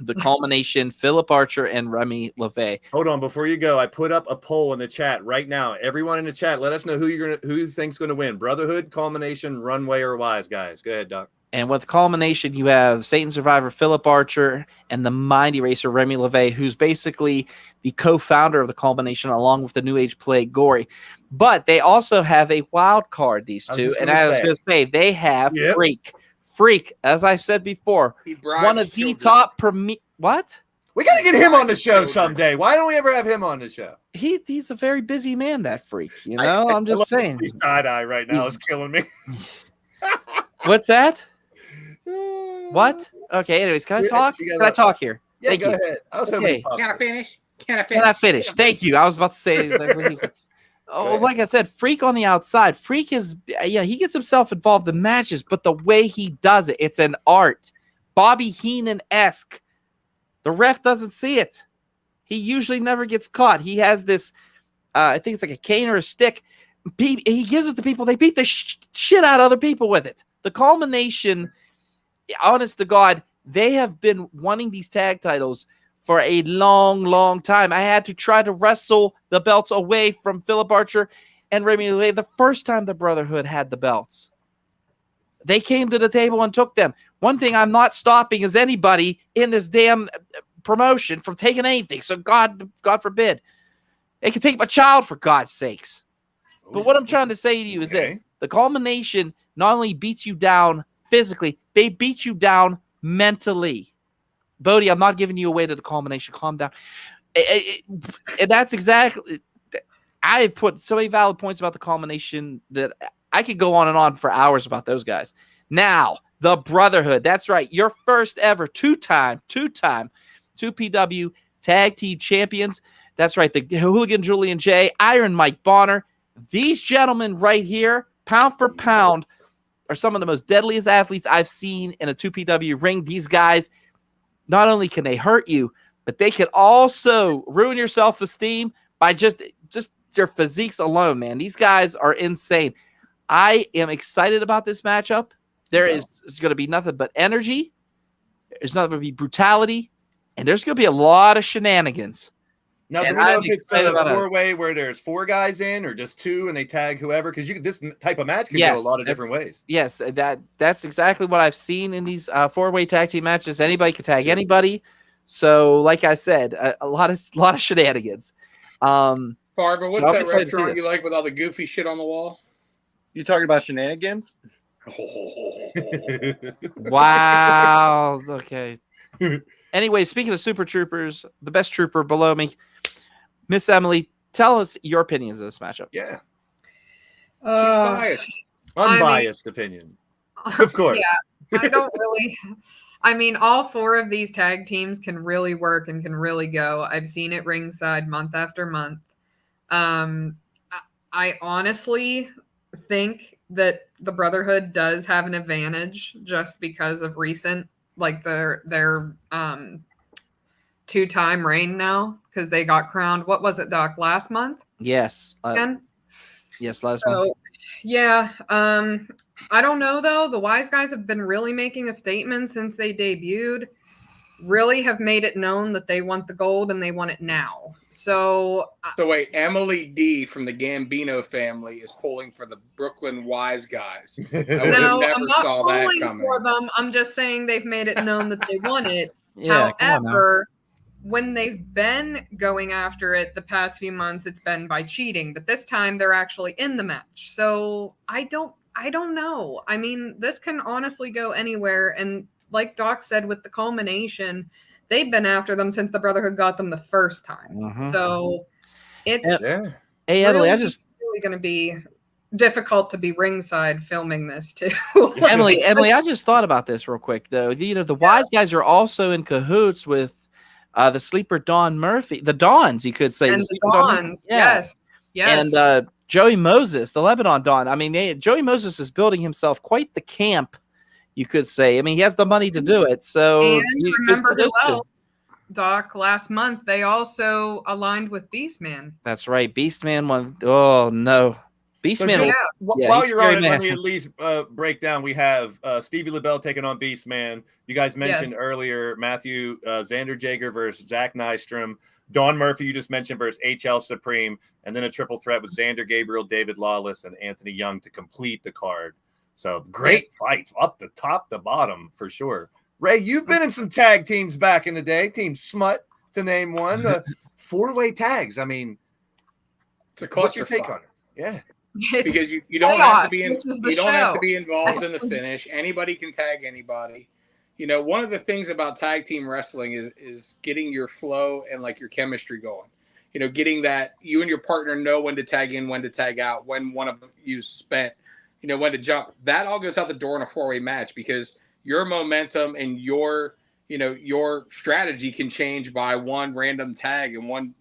the culmination, Philip Archer and Remy LeVay. Hold on, before you go, I put up a poll in the chat right now. Everyone in the chat, let us know who you think's going to win: Brotherhood, Culmination, Runway, or Wise Guys. Go ahead, Doc. And with Culmination, you have Satan Survivor Philip Archer and the Mighty Racer Remy LeVay, who's basically the co-founder of the Culmination, along with the New Age Plague Gory. But they also have a wild card, these two. And I was going to say, they have Freak, as I said before, one of the top what? We got to get him on the show someday. Why don't we ever have him on the show? He's a very busy man, that Freak. I'm just saying. He's side-eye right now. It's killing me. What's that? What? Okay, anyways, can I talk? Can I talk here? Yeah, Thank go you. ahead. I was okay. Can I finish? Can I finish? Thank you. I was about to say exactly. Like I said, Freak on the outside. Freak is, he gets himself involved in matches, but the way he does it, it's an art. Bobby Heenan-esque. The ref doesn't see it. He usually never gets caught. He has this, I think it's like a cane or a stick. He gives it to people. They beat the shit out of other people with it. The Culmination, honest to God, they have been wanting these tag titles for a long, long time. I had to try to wrestle the belts away from Philip Archer and Remy LeVay the first time the Brotherhood had the belts. They came to the table and took them. One thing I'm not stopping is anybody in this damn promotion from taking anything. So God forbid. They can take my child, for God's sakes. But what I'm trying to say to you is this. The Culmination not only beats you down physically, they beat you down mentally. Bodie, I'm not giving you away to the Culmination. Calm down. And that's exactly... I put so many valid points about the Culmination that I could go on and on for hours about those guys. Now, the Brotherhood. That's right. Your first ever two-time 2PW tag team champions. That's right. The Hooligan Julian J, Iron Mike Bonner. These gentlemen right here, pound for pound, are some of the most deadliest athletes I've seen in a 2PW ring. These guys, not only can they hurt you, but they can also ruin your self-esteem by just their physiques alone, man. These guys are insane. I am excited about this matchup. There is going to be nothing but energy. There's not going to be brutality. And there's going to be a lot of shenanigans. Now, do we know if it's a four-way where there's four guys in or just two and they tag whoever? Because this type of match can go a lot of different ways. Yes, that's exactly what I've seen in these four-way tag team matches. Anybody can tag anybody. So, like I said, a lot of shenanigans. Farva, what's that restaurant you like with all the goofy shit on the wall? You talking about shenanigans? Wow. Okay. Anyway, speaking of Super Troopers, the best trooper below me, Miss Emily, tell us your opinions of this matchup. Yeah. She's biased. Unbiased opinion. Of course. Yeah. I don't really. I mean, all four of these tag teams can really work and can really go. I've seen it ringside month after month. I honestly think that the Brotherhood does have an advantage just because of recent, like their two-time reign now, because they got crowned. What was it, Doc? Last month? Yes. Yes, last month. Yeah. I don't know though. The Wise Guys have been really making a statement since they debuted. really have made it known that they want the gold and they want it now. So wait, Emily D from the Gambino family is pulling for the Brooklyn Wise Guys. No, I'm not pulling for them. I'm just saying they've made it known that they want it. Yeah, however, when they've been going after it the past few months, it's been by cheating. But this time they're actually in the match. So I don't know. I mean, this can honestly go anywhere. And like Doc said, with the culmination, they've been after them since the Brotherhood got them the first time. Mm-hmm. So it's hey, Emily, really going to be difficult to be ringside filming this too. Emily, I just thought about this real quick though. The Wise Guys are also in cahoots with the sleeper Don Murphy, the Dons, you could say. And the Dons, yes. And Joey Moses, the Lebanon Don. I mean, Joey Moses is building himself quite the camp, you could say. I mean, he has the money to do it. So, and remember who else, Doc? Last month they also aligned with Beastman. That's right, Beastman won. Oh no, Beastman. While you're on it, let me at least break down. We have Stevie LaBelle taking on Beastman. You guys mentioned earlier Matthew Xander Jaeger versus Zach Nystrom. Dawn Murphy, you just mentioned, versus HL Supreme. And then a triple threat with Xander Gabriel, David Lawless, and Anthony Young to complete the card. So great fights up the top to bottom for sure. Ray, you've been in some tag teams back in the day. Team Smut, to name one. The 4-way tags. I mean, it's a cluster. What's your take on it? Yeah. Because you don't have to be have to be involved in the finish. Anybody can tag anybody. You know, one of the things about tag team wrestling is getting your flow and like your chemistry going. You know, getting that you and your partner know when to tag in, when to tag out, when one of you spent, you know, when to jump. That all goes out the door in a 4-way match because your momentum and your strategy can change by one random tag and one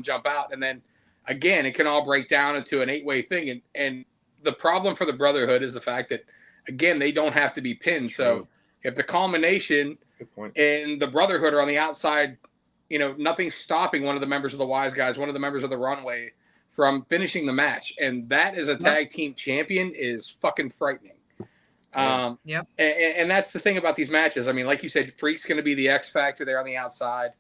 jump out. And then again, it can all break down into an 8-way thing. And the problem for the Brotherhood is the fact that, again, they don't have to be pinned. True. So if the culmination and the Brotherhood are on the outside, you know, nothing's stopping one of the members of the Wise Guys, one of the members of the Runway from finishing the match. And that as a tag team champion is fucking frightening. And that's the thing about these matches. I mean, like you said, Freak's going to be the X factor there on the outside.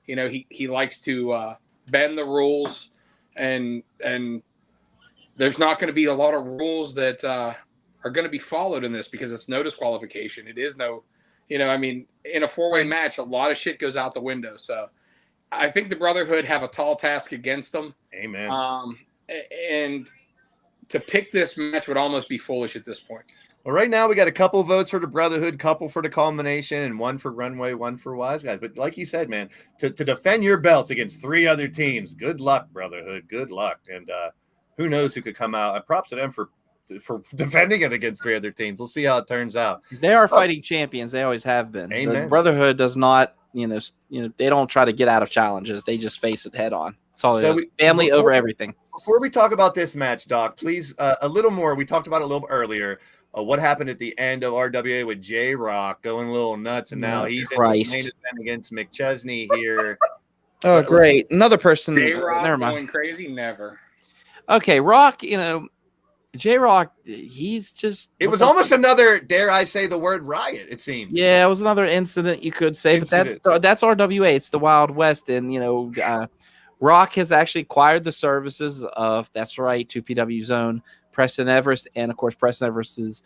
You know, he likes to bend the rules. And there's not going to be a lot of rules that are going to be followed in this because it's no disqualification. It is no, I mean, in a 4-way match, a lot of shit goes out the window. So I think the Brotherhood have a tall task against them. Amen. And to pick this match would almost be foolish at this point. Well, right now we got a couple votes for the Brotherhood, couple for the culmination, and one for Runway, one for Wise Guys. But like you said, man, to defend your belts against 3 other teams, good luck, Brotherhood. Good luck. And who knows who could come out. Props to them for defending it against 3 other teams. We'll see how it turns out. They are fighting champions. They always have been. Amen. The Brotherhood does not, they don't try to get out of challenges. They just face it head on. That's all it is. Family over everything. Before we talk about this match, Doc, please, a little more. We talked about it a little earlier. What happened at the end of RWA with J-Rock going a little nuts, and now he's in the main event against McChesney here. Oh, great. Another person. J-Rock never mind. Going crazy? Never. Okay, Rock, J-Rock, he's just... It was almost another, dare I say the word, riot, it seemed. Yeah, it was another incident, you could say, but that's RWA. It's the Wild West, and, Rock has actually acquired the services of, that's right, 2PW Zone, Preston Everest, and, of course, Preston Everest's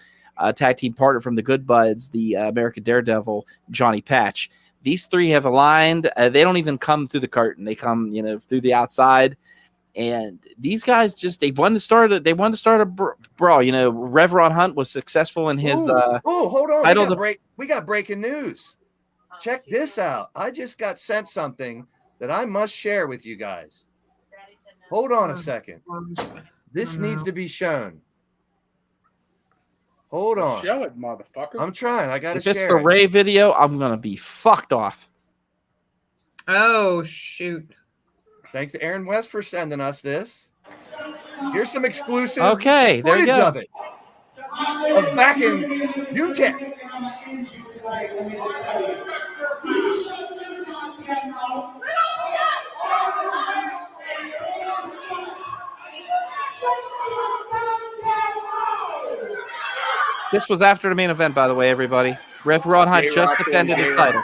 tag team partner from the Good Buds, the American Daredevil, Johnny Patch. These 3 have aligned. They don't even come through the curtain. They come, through the outside. And these guys they wanted to start a brawl. Rev Ron Hunt was successful in his hold on. We got breaking news. Check this out. I just got sent something that I must share with you guys. Hold on a second. This needs to be shown. Hold on. Show it, motherfucker. I'm trying. I got to share. If it's the Ray video, I'm going to be fucked off. Oh, shoot. Thanks to Aaron West for sending us this. Here's some exclusive footage of it. Of back in UTEP. This was after the main event, by the way, everybody. Ref Ron Hunt just defended his title.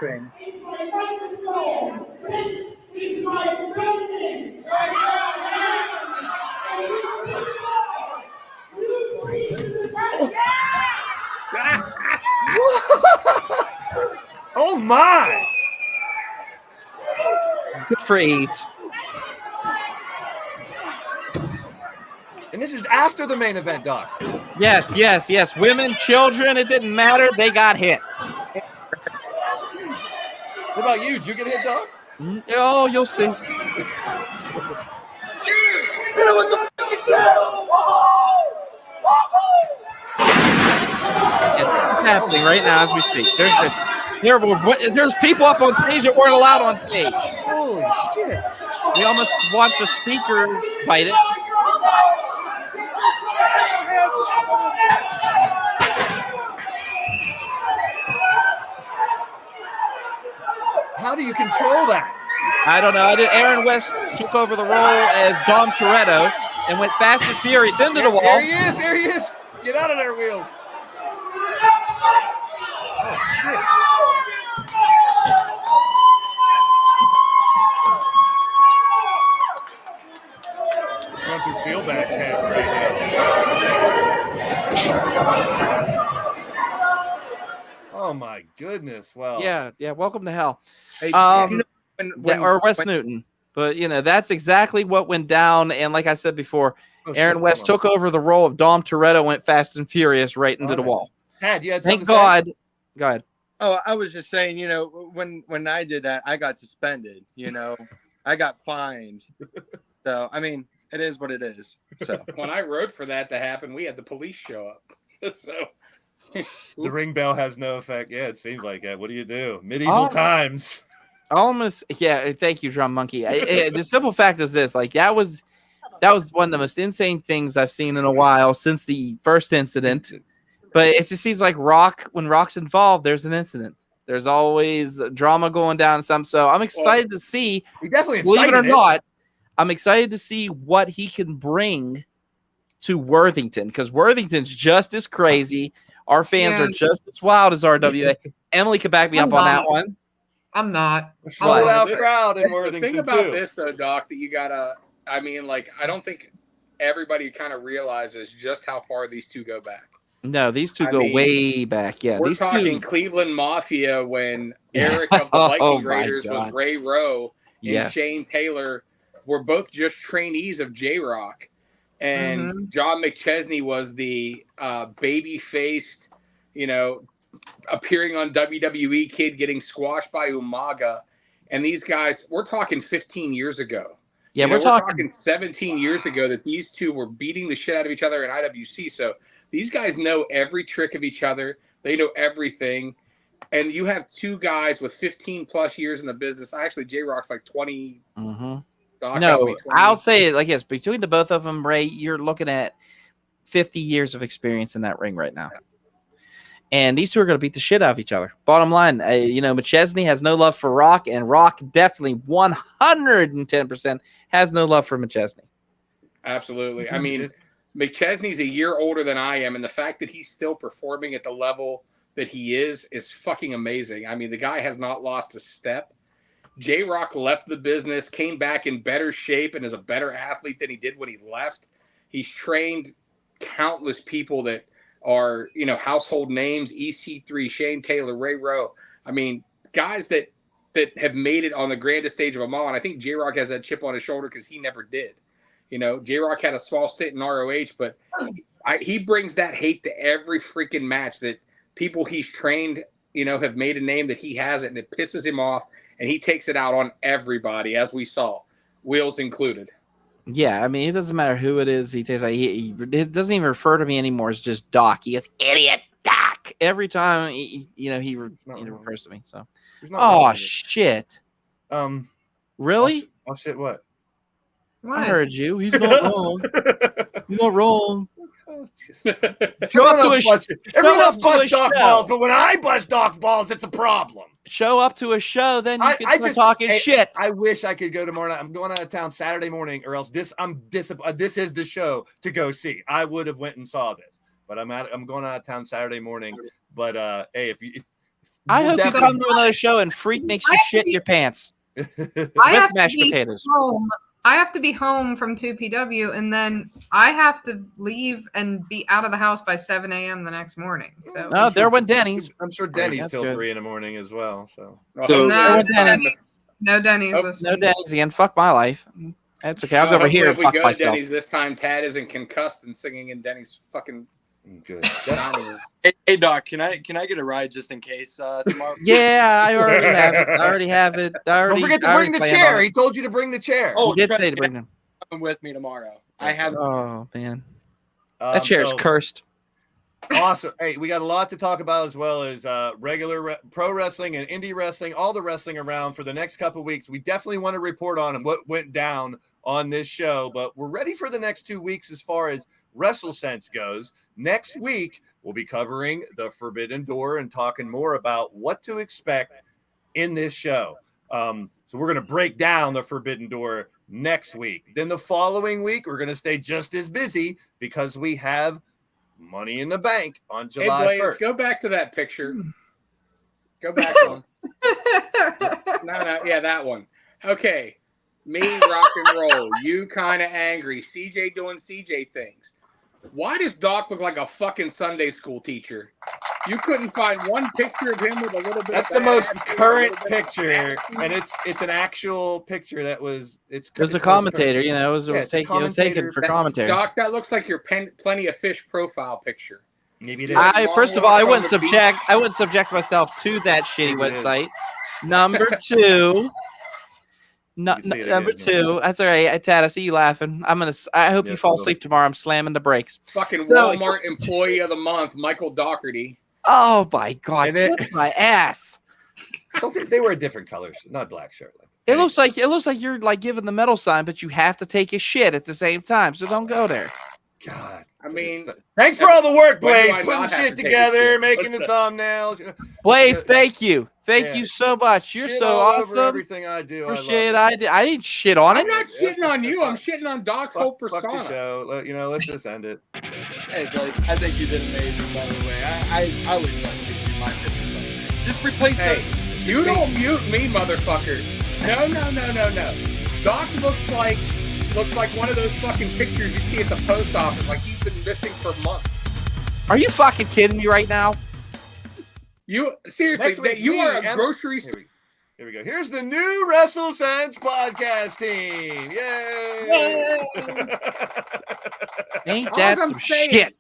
my! Good for AIDS. And this is after the main event, Doc. Yes. Women, children, it didn't matter. They got hit. What about you? Did you get hit, Doc? Oh, you'll see. It's happening right now as we speak. There's people up on stage that weren't allowed on stage. Holy shit. We almost watched a speaker bite it. How do you control that? I don't know. Aaron West took over the role as Dom Toretto and went fast and furious into the wall. There he is. Get out of there, Wheels. Oh, shit. Going through Fieldback's head right now. Oh, my goodness. Well. Yeah. Welcome to hell. Hey, or West Newton. But, that's exactly what went down. And like I said before, Aaron West took over the role of Dom Toretto, went fast and furious right into the wall. Tad, you had Thank God. Go ahead. Oh, I was just saying, when I did that, I got suspended, I got fined. So, I mean, it is what it is. So when I wrote for that to happen, we had the police show up. So the ring bell has no effect. Yeah, it seems like it. What do you do? Medieval times. Almost. Yeah. Thank you, Drum Monkey. The simple fact is this: that was one of the most insane things I've seen in a while since the first incident. But it just seems like when Rock's involved, there's an incident. There's always drama going down. So I'm excited to see. He definitely, believe it or not, I'm excited to see what he can bring to Worthington, because Worthington's just as crazy. Our fans are just as wild as RWA. Emily could back me up on that one. I'm not. Sold out crowd in Worthington. The thing about this, though, Doc, that you gotta. I don't think everybody kind of realizes just how far these two go back. No, these two go way back. Yeah, we're talking Cleveland Mafia when Eric of the Viking Raiders was Ray Rowe and Shane Taylor were both just trainees of J-Rock. And John McChesney was the baby-faced, appearing on WWE kid getting squashed by Umaga. And these guys, we're talking 15 years ago. Yeah, we're talking 17 years ago that these two were beating the shit out of each other in IWC. So these guys know every trick of each other. They know everything. And you have two guys with 15 plus years in the business. Actually, J-Rock's like 20. No, I'll say it like this. Between the both of them, Ray, you're looking at 50 years of experience in that ring right now. And these two are going to beat the shit out of each other. Bottom line, McChesney has no love for Rock, and Rock definitely 110% has no love for McChesney. Absolutely. I mean, McChesney's a year older than I am, and the fact that he's still performing at the level that he is fucking amazing. I mean, the guy has not lost a step. J-Rock left the business, came back in better shape, and is a better athlete than he did when he left. He's trained countless people that are, household names, EC3, Shane Taylor, Ray Rowe. I mean, guys that have made it on the grandest stage of them all. And I think J-Rock has that chip on his shoulder because he never did. J-Rock had a small stint in ROH, but he brings that hate to every freaking match that people he's trained, have made a name that he hasn't, and it pisses him off, and he takes it out on everybody, as we saw, Wheels included. Yeah, I mean, it doesn't matter who it is. He takes he doesn't even refer to me anymore. It's just Doc. He goes, idiot Doc, every time he refers to me. So, shit. Really? Oh shit! What? I heard you. He's not wrong. He's not wrong. Everyone else busts Doc balls, but when I bust Doc's balls, it's a problem. Show up to a show, then you can start talking shit. I wish I could go tomorrow night. I'm going out of town Saturday morning, or else this is the show to go see. I would have went and saw this, but I'm going out of town Saturday morning. But hey, I hope you come to another show and Freak makes you shit your pants. I have mashed potatoes home I have to be home from 2PW, and then I have to leave and be out of the house by 7 a.m. the next morning. So there went Denny's. I'm sure Denny's till good. 3 a.m. as well. So no Denny's. No Denny's again. Fuck my life. That's okay. I'll go over here and fuck myself. To Denny's this time. Tad isn't concussed and singing in Denny's fucking good. Hey Doc, can I get a ride just in case tomorrow? Yeah, I already have it. Don't forget to bring the chair. He told you to bring the chair. Oh, he did say to bring them. Come with me tomorrow. I have. Oh man, that chair is cursed. Awesome. Hey, we got a lot to talk about, as well as regular pro wrestling and indie wrestling, all the wrestling around for the next couple of weeks. We definitely want to report on what went down on this show, but we're ready for the next 2 weeks as far as WrestleSense goes. Next week, we'll be covering the Forbidden Door and talking more about what to expect in this show. So we're going to break down the Forbidden Door next week. Then the following week, we're going to stay just as busy because we have Money in the Bank on July 1st. Go back to that picture. Go back one. No, yeah, that one. Okay. Me, rock and roll. You kind of angry. CJ doing CJ things. Why does Doc look like a fucking Sunday school teacher? You couldn't find one picture of him with a little bit. That's the most current picture, and it's an actual picture that was. It was a commentator, you know. It was taken for commentary. Doc, that looks like your Plenty of Fish profile picture. Maybe it is. First of all, I wouldn't subject myself to that shitty website. Number two. Number two. That's all right. Tad, I see you laughing. I hope you fall asleep tomorrow. I'm slamming the brakes. Fucking Walmart Employee of the Month, Michael Dougherty. Oh my God! Kiss my ass. They wear different colors, not black shirt. It looks like you're like giving the metal sign, but you have to take a shit at the same time. So don't go there. God. I mean, thanks for all the work, Blaze. Putting shit together, making the thumbnails. Blaze, thank you. Thank you so much. You're so awesome. Everything I do. Appreciate it. I didn't shit on it. I'm not shitting on you. I'm shitting on Doc's whole persona. Fuck the show. Let's just end it. Hey, Blaze, I think you did amazing, by the way. I would like to see my picture. Just replace that. You don't mute me, motherfucker. No. Doc looks like one of those fucking pictures you see at the post office, like he's been missing for months. Are you fucking kidding me right now? You seriously? You are a grocery store. Here we go. Here's the new WrestleSense podcast team. Yay! Ain't that some shit?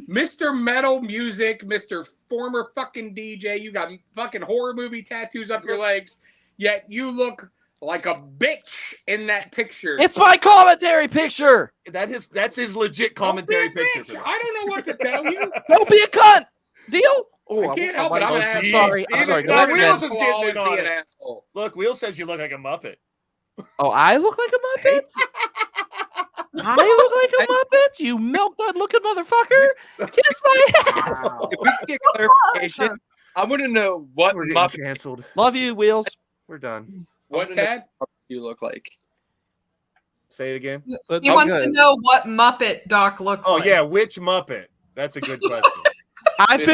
Mr. Metal Music, Mr. Former fucking DJ, you got fucking horror movie tattoos up your legs, yet you look like a bitch in that picture. It's my commentary picture. That's his legit commentary picture. I don't know what to tell you. Don't be a cunt. Deal? Oh, I can't help it. I'm an asshole. Sorry. Wheels is getting it on it. Look, Wheels says you look like a Muppet. Oh, I look like a Muppet? I look like a Muppet? You milk dud looking motherfucker? Kiss my ass. If we can get clarification, I want to know what Muppet canceled. Love you, Wheels. We're done. What, Tad? You look like? Say it again. He wants to know what Muppet Doc looks like. Oh, yeah. Which Muppet? That's a good question. I've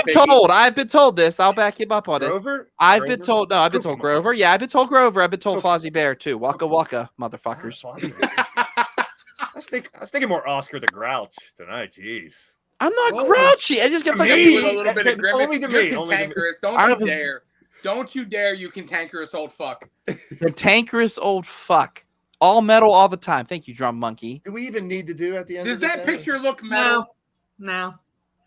been told this. I'll back him up on this. Grover? I've been told Grover. Yeah, I've been told Grover. I've been told Fozzie Bear too. Waka waka, motherfuckers. I was thinking more Oscar the Grouch tonight. Jeez. I'm not grouchy. I just get fucking a little bit of grimace. Only to me. Cantankerous. Don't you dare. Don't you dare, you cantankerous old fuck. Cantankerous old fuck. All metal all the time. Thank you, Drum Monkey. Do we even need to do at the end of this? Does that picture look metal? No.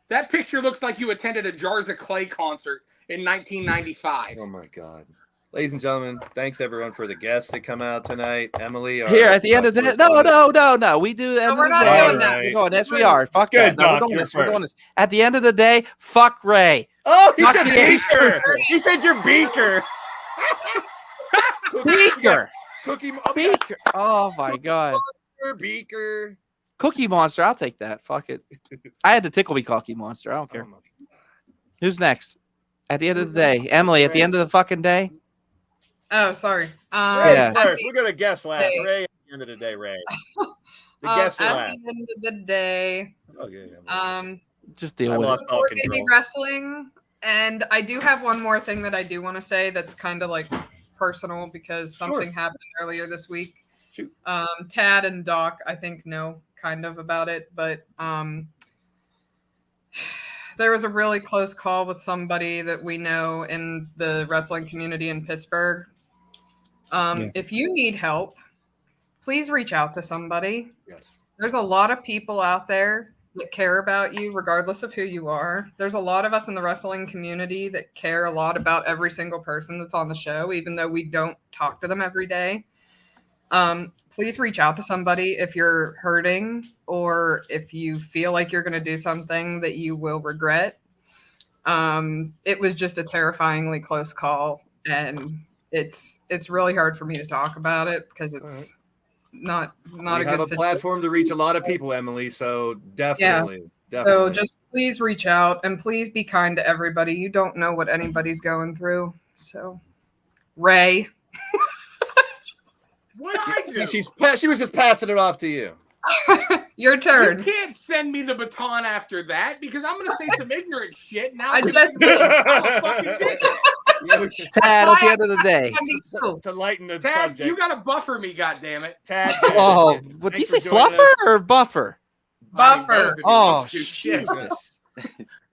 That picture looks like you attended a Jars of Clay concert in 1995. Oh, my God. Ladies and gentlemen, thanks, everyone, for the guests that come out tonight. Emily. Here, at the end of the day. No. We do the end we're of the not day. doing that. We're going. Yes, we are. Fuck Good, that. No, we're doing this. At the end of the day, fuck Ray. Oh, he said Beaker. He said you're Beaker. Beaker. Cookie Beaker. Oh, my God. Beaker. Cookie Monster. I'll take that. Fuck it. I had to tickle me Cookie Monster. I don't care. Who's next? At the end of the day. Emily, at the end of the fucking day. Oh, sorry. Ray first. We're going to guess last. Ray, at the end of the day, Ray. The guess at last. the end of the day. Oh, yeah. Just deal with it. We're going to be wrestling. And I do have one more thing that I do want to say that's kind of like personal because something happened earlier this week. Shoot. Tad and Doc, I think, know kind of about it, but there was a really close call with somebody that we know in the wrestling community in Pittsburgh. If you need help, please reach out to somebody. Yes. There's a lot of people out there that care about you, regardless of who you are. There's a lot of us in the wrestling community that care a lot about every single person that's on the show, even though we don't talk to them every day. Please reach out to somebody if you're hurting or if you feel like you're going to do something that you will regret. It was just a terrifyingly close call, and it's really hard for me to talk about it because it's not a good situation. We have a platform to reach a lot of people, Emily, so definitely. So just please reach out and please be kind to everybody. You don't know what anybody's going through. So, Ray. What I do? She was just passing it off to you. Your turn. You can't send me the baton after that because I'm going to say some ignorant shit. Now I just did. Tad, at the end of the day. To lighten the Tad, subject. you got to buffer me, goddammit. Tad. Oh, what did you say, fluffer or buffer? Buffer. Oh, Jesus.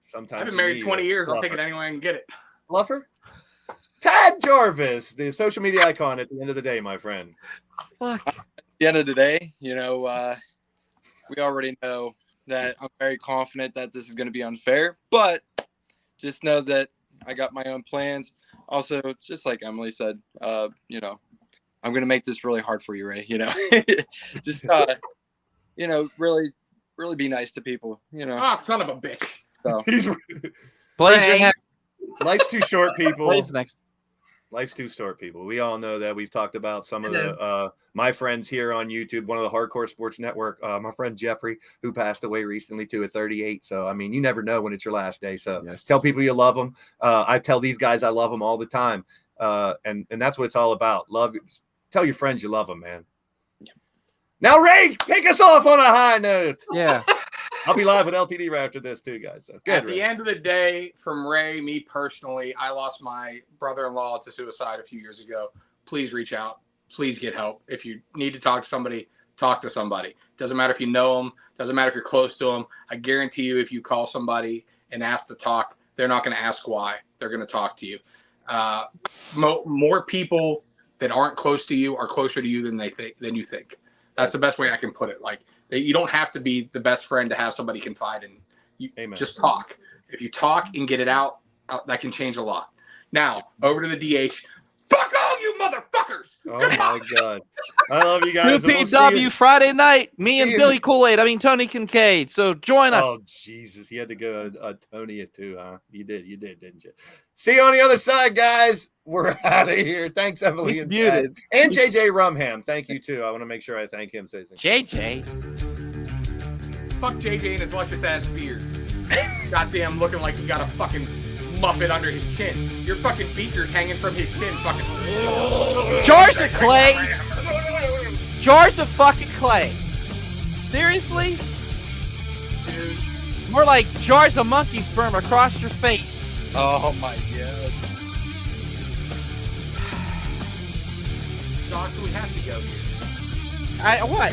Sometimes I've been married 20 years. I'll take it any way I can get it. Fluffer? Tad Jarvis, the social media icon at the end of the day, my friend. At the end of the day, we already know that I'm very confident that this is going to be unfair, but just know that I got my own plans. Also, just like Emily said, I'm going to make this really hard for you, Ray. Just, really, really be nice to people. Son of a bitch. So. Blaze, life's too short, people. Blaze next. Life's too short, people. We all know that. We've talked about some of my friends here on YouTube, one of the Hardcore Sports Network, my friend Jeffrey, who passed away recently too at 38. So, I mean, you never know when it's your last day. So Tell people you love them. I tell these guys I love them all the time. And that's what it's all about. Love. Tell your friends you love them, man. Yeah. Now, Ray, take us off on a high note. Yeah. I'll be live with LTD right after this too, guys. So, At the end of the day, from Ray, me personally, I lost my brother-in-law to suicide a few years ago. Please reach out. Please get help. If you need to talk to somebody, talk to somebody. Doesn't matter if you know them. Doesn't matter if you're close to them. I guarantee you, if you call somebody and ask to talk, they're not going to ask why. They're going to talk to you. More people that aren't close to you are closer to you than you think. That's the best way I can put it. Like, you don't have to be the best friend to have somebody confide in. You just talk. If you talk and get it out, that can change a lot. Now, over to the DH. Fuck all you motherfuckers! Oh, my God. I love you guys. UPW Friday night. Me and Billy Kool-Aid. I mean, Tony Kincaid. So join us. Oh, Jesus. You had to go Tony it too, huh? You did, didn't you? See you on the other side, guys. We're out of here. Thanks, Emily. He's muted. And JJ Rumham. Thank you, too. I want to make sure I thank him. JJ? Fuck JJ and his luscious ass beard. Goddamn, looking like he got a fucking muppet under his chin. Your fucking beaker's hanging from his chin. Fucking jars of clay. Jars of fucking clay. Seriously? Dude. More like jars of monkey sperm across your face. Oh my God. Doctor, we have to go here. What?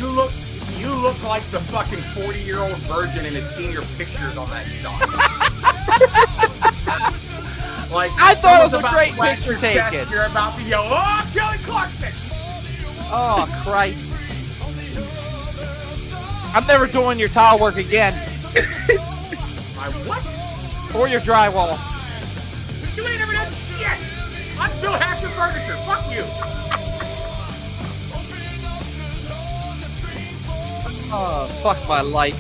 You look like the fucking 40-year-old virgin in his senior pictures on that shot. Like, I thought it was a great picture taken. You're about to yell, "Oh, Kelly Clarkson!" Oh, Christ. I'm never doing your tile work again. My what? Or your drywall. You ain't never done shit! I'm Bill Hatcher Furniture. Fuck you! Oh, fuck my life.